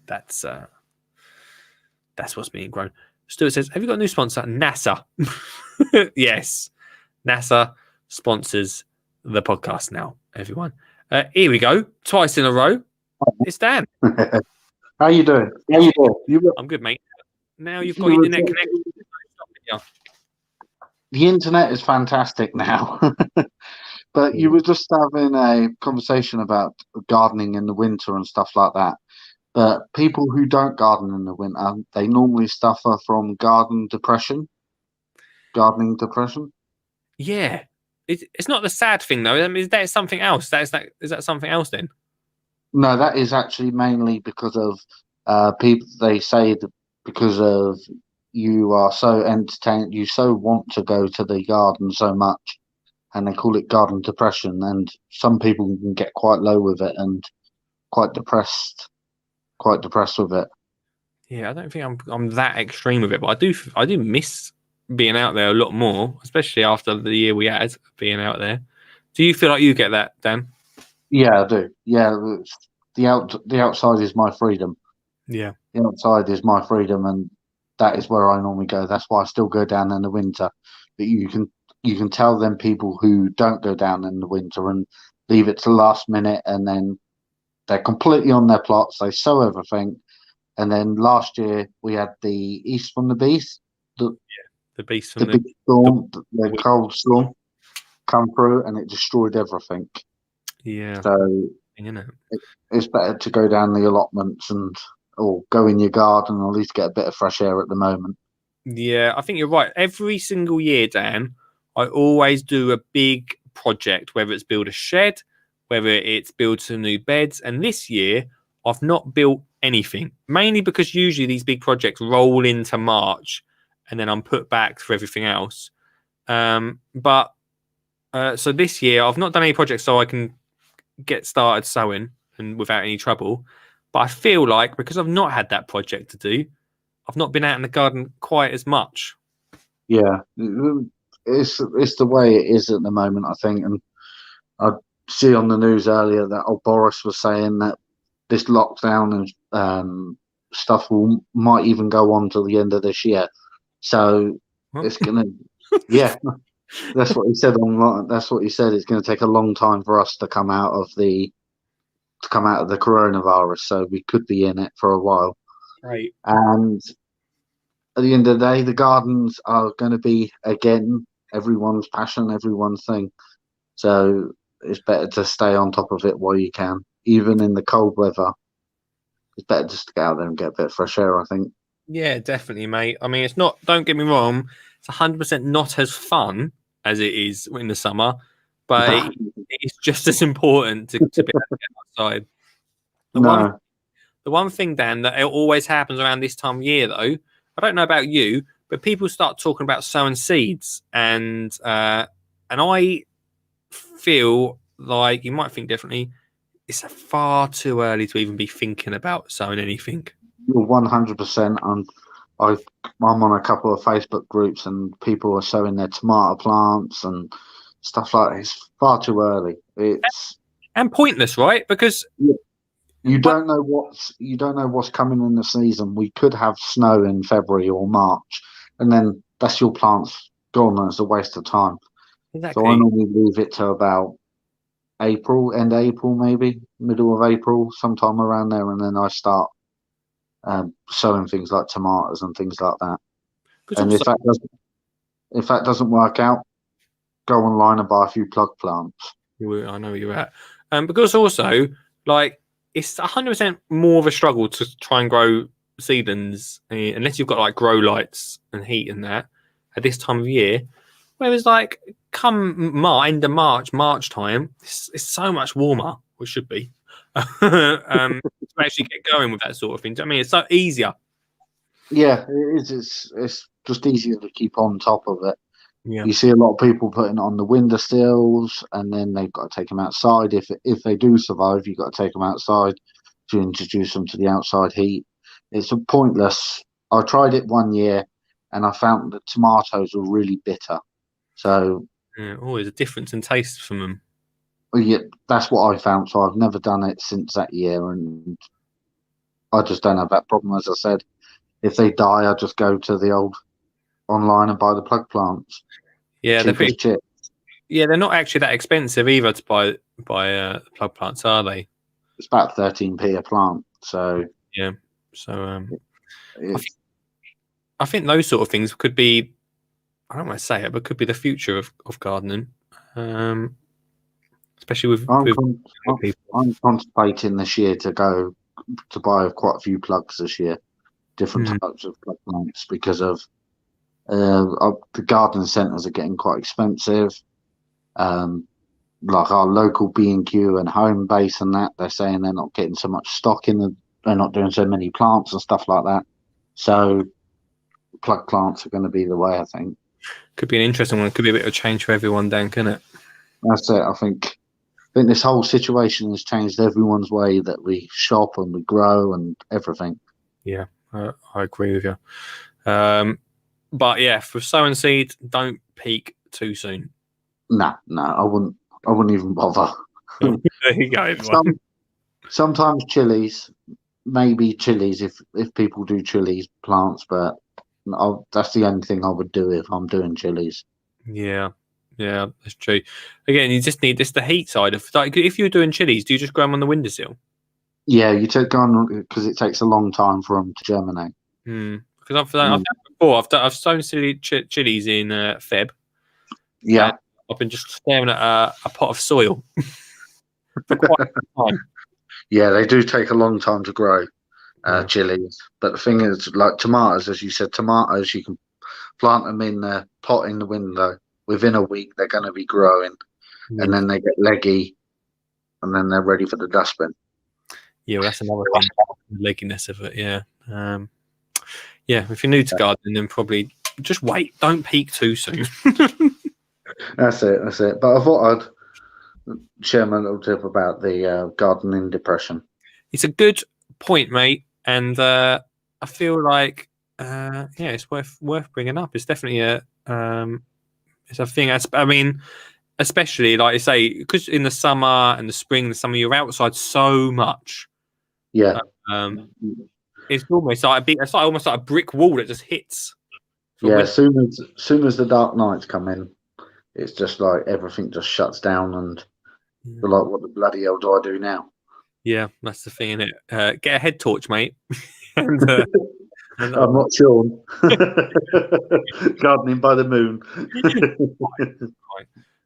That's what's being grown. Stuart says, have you got a new sponsor? NASA. Yes. NASA sponsors the podcast now, everyone. Here we go. Twice in a row. It's Dan.
How you doing?
I'm good, mate. Now you've got internet connection.
The internet is fantastic now. But you were just having a conversation about gardening in the winter and stuff like that. But people who don't garden in the winter, they normally suffer from gardening depression.
Yeah. It's not the sad thing, though. I mean, is that something else? Is that something else then?
No, that is actually mainly because of people. They say that because of you are so entertained, you so want to go to the garden so much, and they call it garden depression. And some people can get quite low with it and quite depressed with it.
Yeah, I don't think I'm that extreme with it, but I do miss being out there a lot more, especially after the year we had being out there. Do you feel like you get that, Dan?
Yeah, I do. Yeah, the outside is my freedom.
Yeah,
the outside is my freedom, and that is where I normally go. That's why I still go down in the winter. But you can tell them people who don't go down in the winter and leave it to the last minute, and then they're completely on their plots. They sow everything, and then last year we had the East from the Beast.
The beast from
the big storm, the cold storm come through, and it destroyed everything.
Yeah.
So it's better to go down the allotments or go in your garden, or at least get a bit of fresh air at the moment.
Yeah, I think you're right. Every single year, Dan, I always do a big project, whether it's build a shed, whether it's build some new beds. And this year, I've not built anything, mainly because usually these big projects roll into March, and then I'm put back for everything else. So this year, I've not done any projects so I can get started sowing and without any trouble. But I feel like because I've not had that project to do, I've not been out in the garden quite as much.
Yeah, it's the way it is at the moment, I think. And I see on the news earlier that old Boris was saying that this lockdown and stuff might even go on till the end of this year. So
What?
it's gonna, yeah, that's what he said online. That's what he said. It's going to take a long time for us to come out of the coronavirus. So we could be in it for a while.
Right.
And at the end of the day, the gardens are going to be again everyone's passion, everyone's thing. So it's better to stay on top of it while you can, even in the cold weather. It's better just to get out there and get a bit of fresh air, I think.
Yeah, definitely, mate. I mean, it's not. Don't get me wrong. It's 100% not as fun as it is in the summer, but it's just as important to be able to get outside. The one
No,
The one thing, Dan, that it always happens around this time of year, though, I don't know about you, but people start talking about sowing seeds, and I feel like you might think differently. It's far too early to even be thinking about sowing anything.
you're 100%. I'm on a couple of Facebook groups, and people are sowing their tomato plants and stuff like that. It's far too early. It's
And pointless, right? Because
you don't know what's coming in the season. We could have snow in February or March, and then that's your plants gone, and it's a waste of time. So I
exactly,
normally leave it to about April, end of April, maybe middle of April, sometime around there, and then I start sowing things like tomatoes and things like that. And
also,
if that doesn't work out, go online and buy a few plug plants.
I know where you're at. Because also, like, it's 100% more of a struggle to try and grow seedlings unless you've got like grow lights and heat and that at this time of year. Whereas, like, come end of March time, it's so much warmer, or it should be, to actually get going with that sort of thing. I mean, it's so easier.
Yeah, it is. It's just easier to keep on top of it.
Yeah.
You see a lot of people putting it on the windowsills, and then they've got to take them outside. If they do survive, you've got to take them outside to introduce them to the outside heat. It's a pointless. I tried it one year, and I found that tomatoes were really bitter. So
Yeah. Oh, there's a difference in taste from them.
well, yeah, that's what I found. So I've never done it since that year, and I just don't have that problem. As I said, if they die, I just go to the old online and buy the plug plants.
Yeah,
Cheap as chip.
they're not actually that expensive either to buy plug plants, are they?
It's about 13p a plant. So
Yeah. So
it's,
I think those sort of things could be, I don't want to say it, but could be the future of gardening, especially with people.
I'm contemplating this year to go to buy quite a few plugs this year, different types of plug plants, because of the garden centres are getting quite expensive. Like our local B&Q and Home Base and that, they're saying they're not getting so much stock they're not doing so many plants and stuff like that. So plug plants are going to be the way, I think.
Could be an interesting one. Could be a bit of change for everyone, Dan, couldn't it?
That's it. I think this whole situation has changed everyone's way that we shop and we grow and everything.
Yeah, I agree with you. But yeah, for sowing seeds, don't peak too soon.
No, I wouldn't even bother.
There you go.
Sometimes chilies, maybe chilies if people do chilies plants, but that's the only thing I would do if I'm doing chilies.
Yeah, that's true. Again, you just need the heat side of, like, if you're doing chilies, do you just grow them on the windowsill?
Yeah, you take on because it takes a long time for them to germinate.
Because I've done it before. I've sown chilies in Feb.
Yeah,
I've been just staring at a pot of soil for quite some time.
Yeah, they do take a long time to grow, chilies. But the thing is, like tomatoes, as you said, tomatoes, you can plant them in the pot in the window. Within a week, they're going to be growing, and then they get leggy, and then they're ready for the dustbin.
Yeah, well, that's another thing, the legginess of it. Yeah, yeah. If you're new to gardening, then probably just wait. Don't peak too soon.
That's it. But I thought I'd share my little tip about the gardening depression.
It's a good point, mate, and I feel like it's worth bringing up. It's definitely it's a thing. I mean, especially like I say, because in the summer and the spring, you're outside so much.
Yeah.
It's almost like almost like a brick wall that just hits.
Yeah, as soon as the dark nights come in, it's just like everything just shuts down, and we're like, what the bloody hell do I do now?
Yeah, that's the thing, innit? Get a head torch, mate. and,
I'm not sure. Gardening by the moon.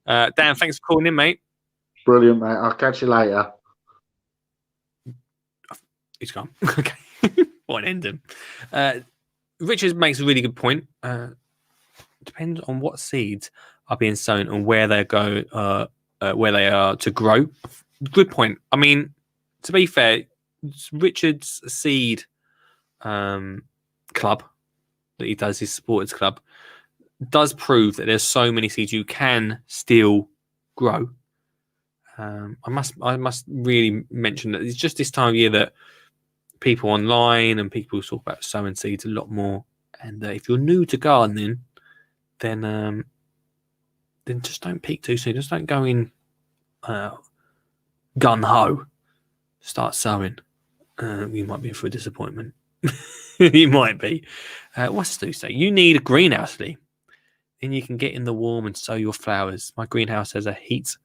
Dan, thanks for calling in, mate.
Brilliant, mate. I'll catch you later.
He's gone. Okay. What an ending. Richard makes a really good point. Depends on what seeds are being sown and where they go, where they are to grow. Good point. I mean, to be fair, Richard's seed club that he does, his supporters club, does prove that there's so many seeds you can still grow. I must really mention that it's just this time of year that people online and people talk about sowing seeds a lot more. And if you're new to gardening, then just don't peak too soon. Just don't go in gun ho. Start sowing. You might be in for a disappointment. You might be. What's Stu say? You need a greenhouse, Lee. Then you can get in the warm and sow your flowers. My greenhouse has a heat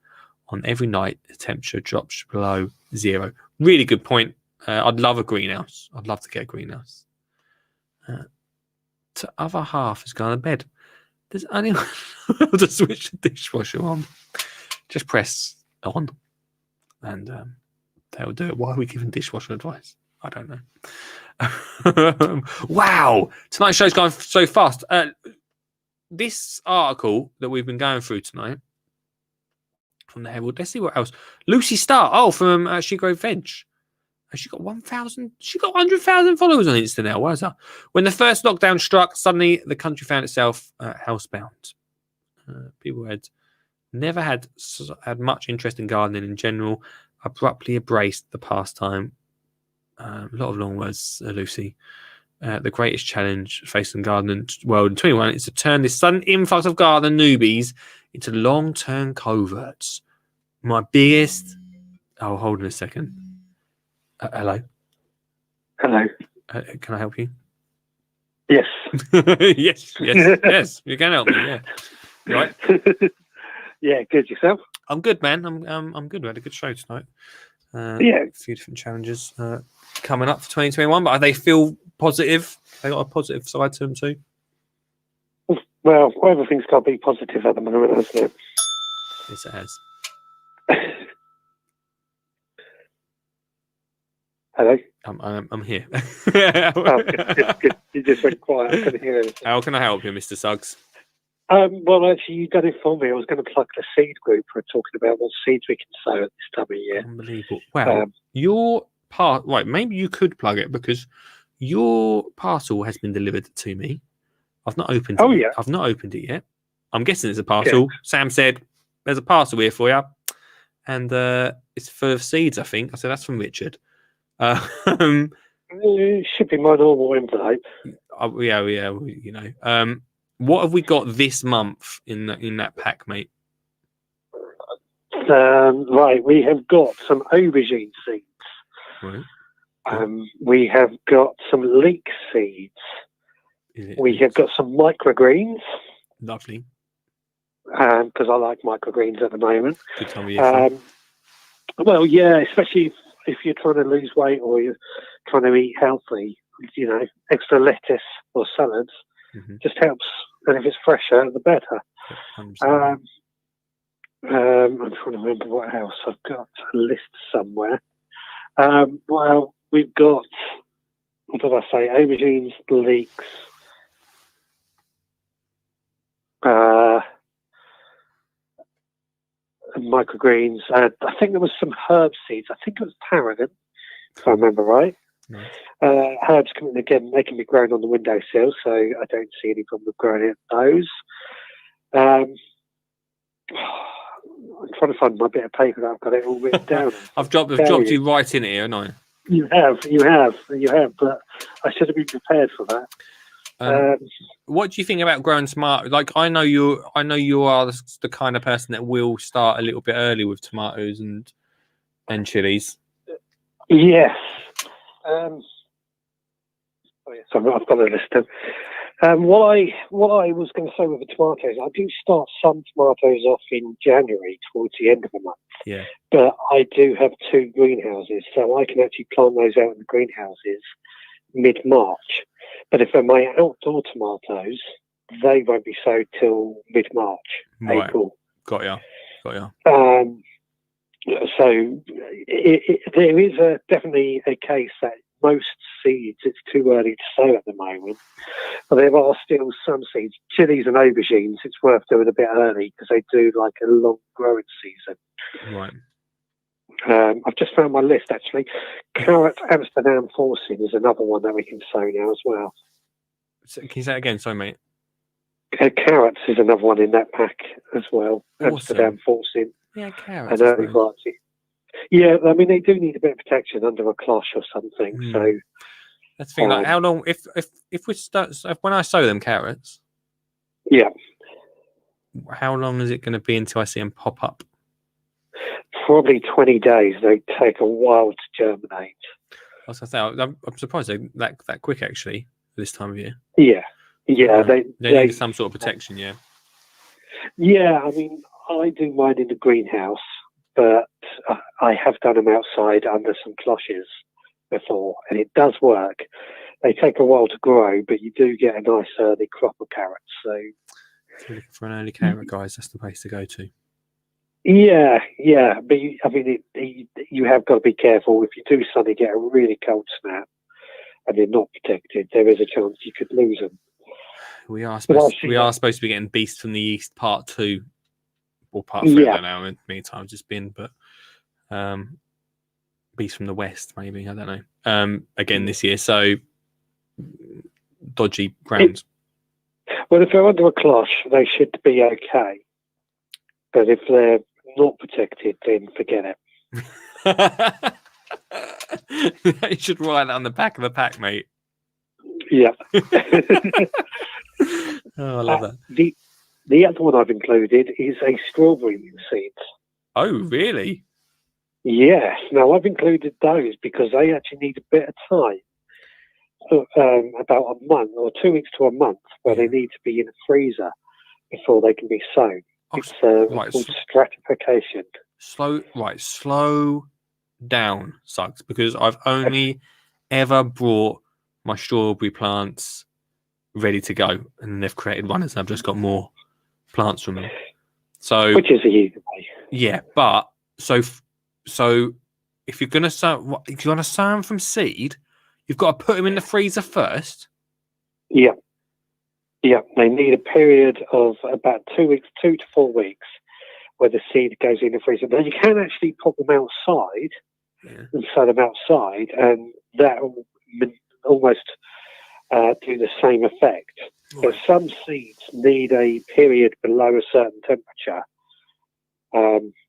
on every night. The temperature drops below 0. Really good point. I'd love a greenhouse. I'd love to get a greenhouse. The other half has gone to bed. Does anyone want to switch the dishwasher on? Just press on, and they'll do it. Why are we giving dishwasher advice? I don't know. Wow, tonight's show's gone so fast. This article that we've been going through tonight from the Herald. Let's see what else. Lucy Starr. Oh, from She Grow Veg. She got 1,000. She got 100,000 followers on Insta now. Why is that? When the first lockdown struck, suddenly the country found itself housebound. People had never had much interest in gardening in general. Abruptly embraced the pastime. A lot of long words, Lucy. The greatest challenge facing the gardening world in 21 is to turn this sudden influx of gardener newbies into long-term coverts. My biggest. Oh, hold on a second. Hello.
Hello.
Can I help you?
Yes.
yes. You can help me. Yeah. You right.
Yeah. Good. Yourself?
I'm good, man. I'm good. We had a good show tonight.
Yeah.
A few different challenges coming up for 2021, but they feel positive. They got a positive side to them too.
Well, everything's got to be positive at the moment, hasn't it?
Yes, it has.
Hello.
I'm here.
Oh, good. You just went quiet. I couldn't hear anything.
How can I help you, Mr. Suggs?
Well, actually, you done it for me. I was going to plug the seed group for talking about what seeds we can sow at this time of year.
Unbelievable. Well, your part, right? Maybe you could plug it because your parcel has been delivered to me. I've not opened it.
Yeah.
I've not opened it yet. I'm guessing it's a parcel. Yeah. Sam said, "There's a parcel here for you," and it's full of seeds. I think. I said that's from Richard.
It should be my normal envelope.
Yeah. You know. What have we got this month in that pack, mate?
Right, we have got some aubergine seeds.
Right.
We have got some leek seeds. We have got some microgreens.
Lovely.
Because I like microgreens at the moment.
Good time of year.
Well, yeah, especially if you're trying to lose weight or you're trying to eat healthy, you know, extra lettuce or salads just helps. And if it's fresher, the better. I'm trying to remember what else. I've got a list somewhere. Well, we've got, what did I say? Aubergines, leeks, microgreens. I think there was some herb seeds. I think it was tarragon, if I remember right.
Nice.
Herbs coming again, they can be grown on the windowsill, so I don't see any problem with growing those. I'm trying to find my bit of paper that I've got it all written down.
I've dropped you right in it here, haven't I?
You have, but I should have been prepared for that.
What do you think about growing smart? Like, I know you are the kind of person that will start a little bit early with tomatoes and chilies.
Yes.
So I've got a list of. What I was going to say with the tomatoes, I do start some tomatoes off in January towards the end of the month.
Yeah.
But I do have 2 greenhouses, so I can actually plant those out in the greenhouses mid-March. But if they're my outdoor tomatoes, they won't be sowed till mid-March,
Right.
April.
Got ya.
So there is definitely a case that most seeds, it's too early to sow at the moment. But there are still some seeds, chilies and aubergines, it's worth doing a bit early because they do like a long growing season.
Right.
I've just found my list actually. Carrot Amsterdam Forcing is another one that we can sow now as well.
So, can you say it again? Sorry, mate.
Carrots is another one in that pack as well.
Awesome.
Amsterdam Forcing.
Yeah, carrots.
An early variety. Yeah, I mean they do need a bit of protection under a cloche or something. So
that's the thing. Like, how long? If we start, so when I sow them carrots,
yeah,
how long is it going to be until I see them pop up?
Probably 20 days. They take a while to germinate.
I was going to say, I'm surprised they're that quick actually this time of year.
Yeah.
They need some sort of protection. Yeah.
Yeah, I mean, I do mine in the greenhouse, but I have done them outside under some cloches before, and it does work. They take a while to grow, but you do get a nice early crop of carrots. So,
if you're looking for an early carrot, guys, that's the place to go to.
Yeah, but you have got to be careful. If you do suddenly get a really cold snap and they're not protected, there is a chance you could lose them.
We are supposed to be getting Beast from the East Part 2 or Part 3. I don't know. Many times it's been, but Beast from the West, maybe, I don't know. Again this year, so dodgy grounds.
Well, if they're under a cloche, they should be okay. But if they're not protected, then forget it.
You should write that on the back of the pack, mate.
Yeah.
Oh, I love that.
The other one I've included is a strawberry seeds.
Oh, really?
Yes. Now, I've included those because they actually need a bit of time, about a month or 2 weeks to a month, where they need to be in a freezer before they can be sown. It's called stratification.
Slow down, Suggs, because I've only ever brought my strawberry plants ready to go, and they've created runners, and I've just got more plants from them. So,
which is a easy way.
Yeah, but so if you're gonna sow them from seed, you've got to put them in the freezer first.
Yeah. Yeah, they need a period of about 2 weeks, 2 to 4 weeks, where the seed goes in the freezer. Now, you can actually put them outside and sow them outside, and that will almost do the same effect. Right. But some seeds need a period below a certain temperature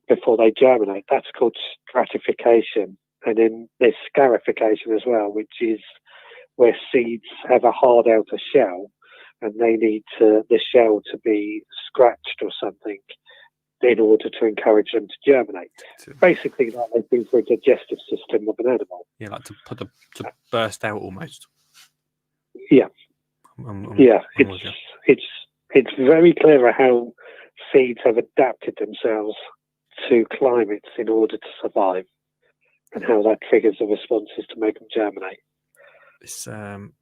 before they germinate. That's called stratification. And then there's scarification as well, which is where seeds have a hard outer shell, and they need the shell to be scratched or something in order to encourage them to germinate. Basically, like they do for a digestive system of an animal.
Yeah, like to burst out almost.
Yeah, it's very clever how seeds have adapted themselves to climates in order to survive, and how that triggers the responses to make them germinate.
It's an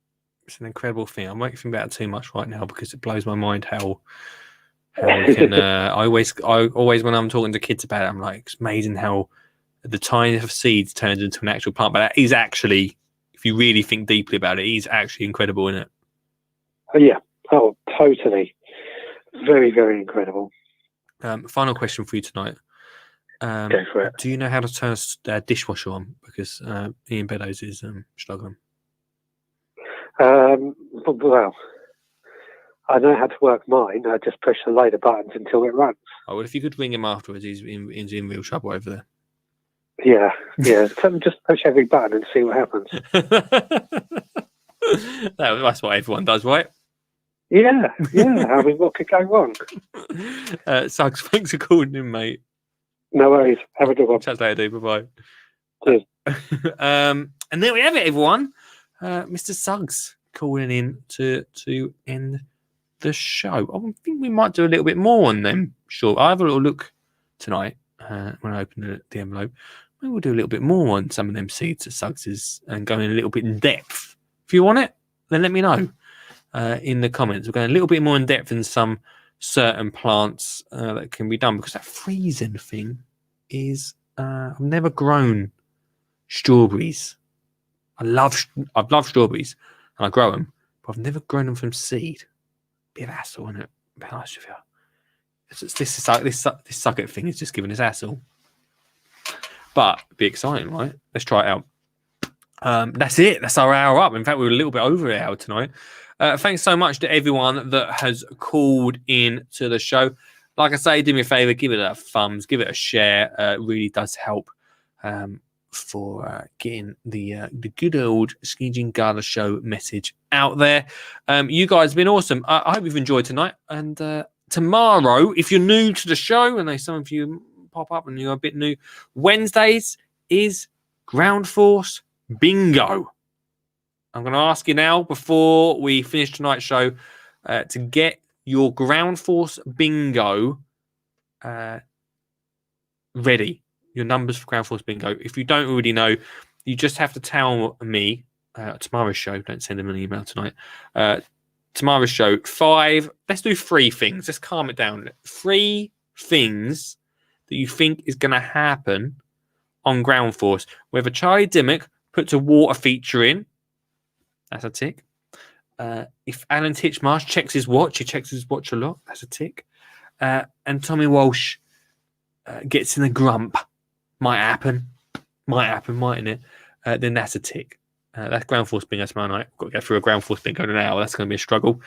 incredible thing. I'm not thinking about it too much right now because it blows my mind how we can. I always when I'm talking to kids about it, I'm like, it's amazing how the tiniest of seeds turns into an actual plant. But that is actually, if you really think deeply about it, is actually incredible, isn't it?
Yeah. Oh, totally. Very, very incredible.
Final question for you tonight.
Go for it.
Do you know how to turn a dishwasher on? Because Ian Beddoes is struggling.
Well, I know how to work mine. I just push the load of buttons until it runs.
Oh, well, if you could ring him afterwards, he's in real trouble over there.
Yeah. Tell him just push every button and see what happens.
That's what everyone does, right?
Yeah. I mean, what could go wrong?
Suggs, thanks for calling in, mate.
No worries. Have a good one.
Chat later, dude. Bye-bye.
Cheers.
And there we have it, everyone. Mr. Suggs calling in to end the show. I think we might do a little bit more on them. Sure, I'll have a little look tonight when I open the envelope. Maybe we'll do a little bit more on some of them seeds that Suggs is and go in a little bit in depth. If you want it, then let me know in the comments. We're going a little bit more in depth in some certain plants that can be done, because that freezing thing is I've never grown strawberries. I've loved strawberries and I grow them, but I've never grown them from seed. Bit of hassle, isn't it? Be honest with you. This sucket thing is just giving us hassle. But it'd be exciting, right? Let's try it out. That's it. That's our hour up. In fact, we were a little bit over an hour tonight. Thanks so much to everyone that has called in to the show. Like I say, do me a favour, give it a thumbs, give it a share. It really does help for getting the good old Skijin Gala show message out there. You guys have been awesome. I hope you've enjoyed tonight. And tomorrow, if you're new to the show, and some of you pop up and you're a bit new, Wednesdays is Ground Force Bingo. I'm going to ask you now, before we finish tonight's show, to get your Ground Force Bingo ready. Your numbers for Ground Force Bingo. If you don't already know, you just have to tell me tomorrow's show. Don't send them an email tonight. Tomorrow's show, 5. Let's do 3 things. Let's calm it down. 3 things that you think is going to happen on Ground Force. Whether Charlie Dimmock puts a water feature in, that's a tick. If Alan Titchmarsh checks his watch, he checks his watch a lot, that's a tick. And Tommy Walsh gets in a grump. Might happen, mightn't it? Then that's a tick. That's Ground Force Bingo tomorrow night. We've got to go through a Ground Force Bingo in an hour. That's going to be a struggle.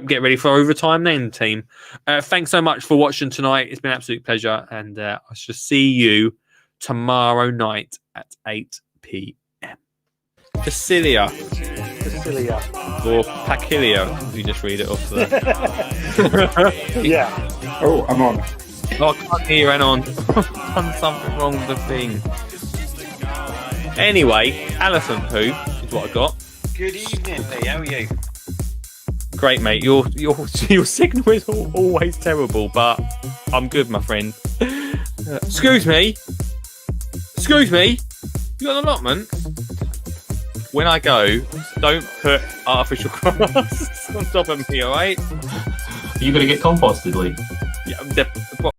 Get ready for overtime then, team. Thanks so much for watching tonight. It's been an absolute pleasure. And I shall see you tomorrow night at 8 p.m. Facilia. Or Pacilia. You just read it off there.
Yeah.
Oh, I'm on.
Oh, I can't hear you, Anon. I've done something wrong with the thing. Anyway, elephant poo is what I got.
Good evening, Lee. How are you?
Great, mate. Your signal is always terrible, but I'm good, my friend. Excuse me. You got an allotment? When I go, don't put artificial grass on top of me, all right?
Are you going to get composted, Lee?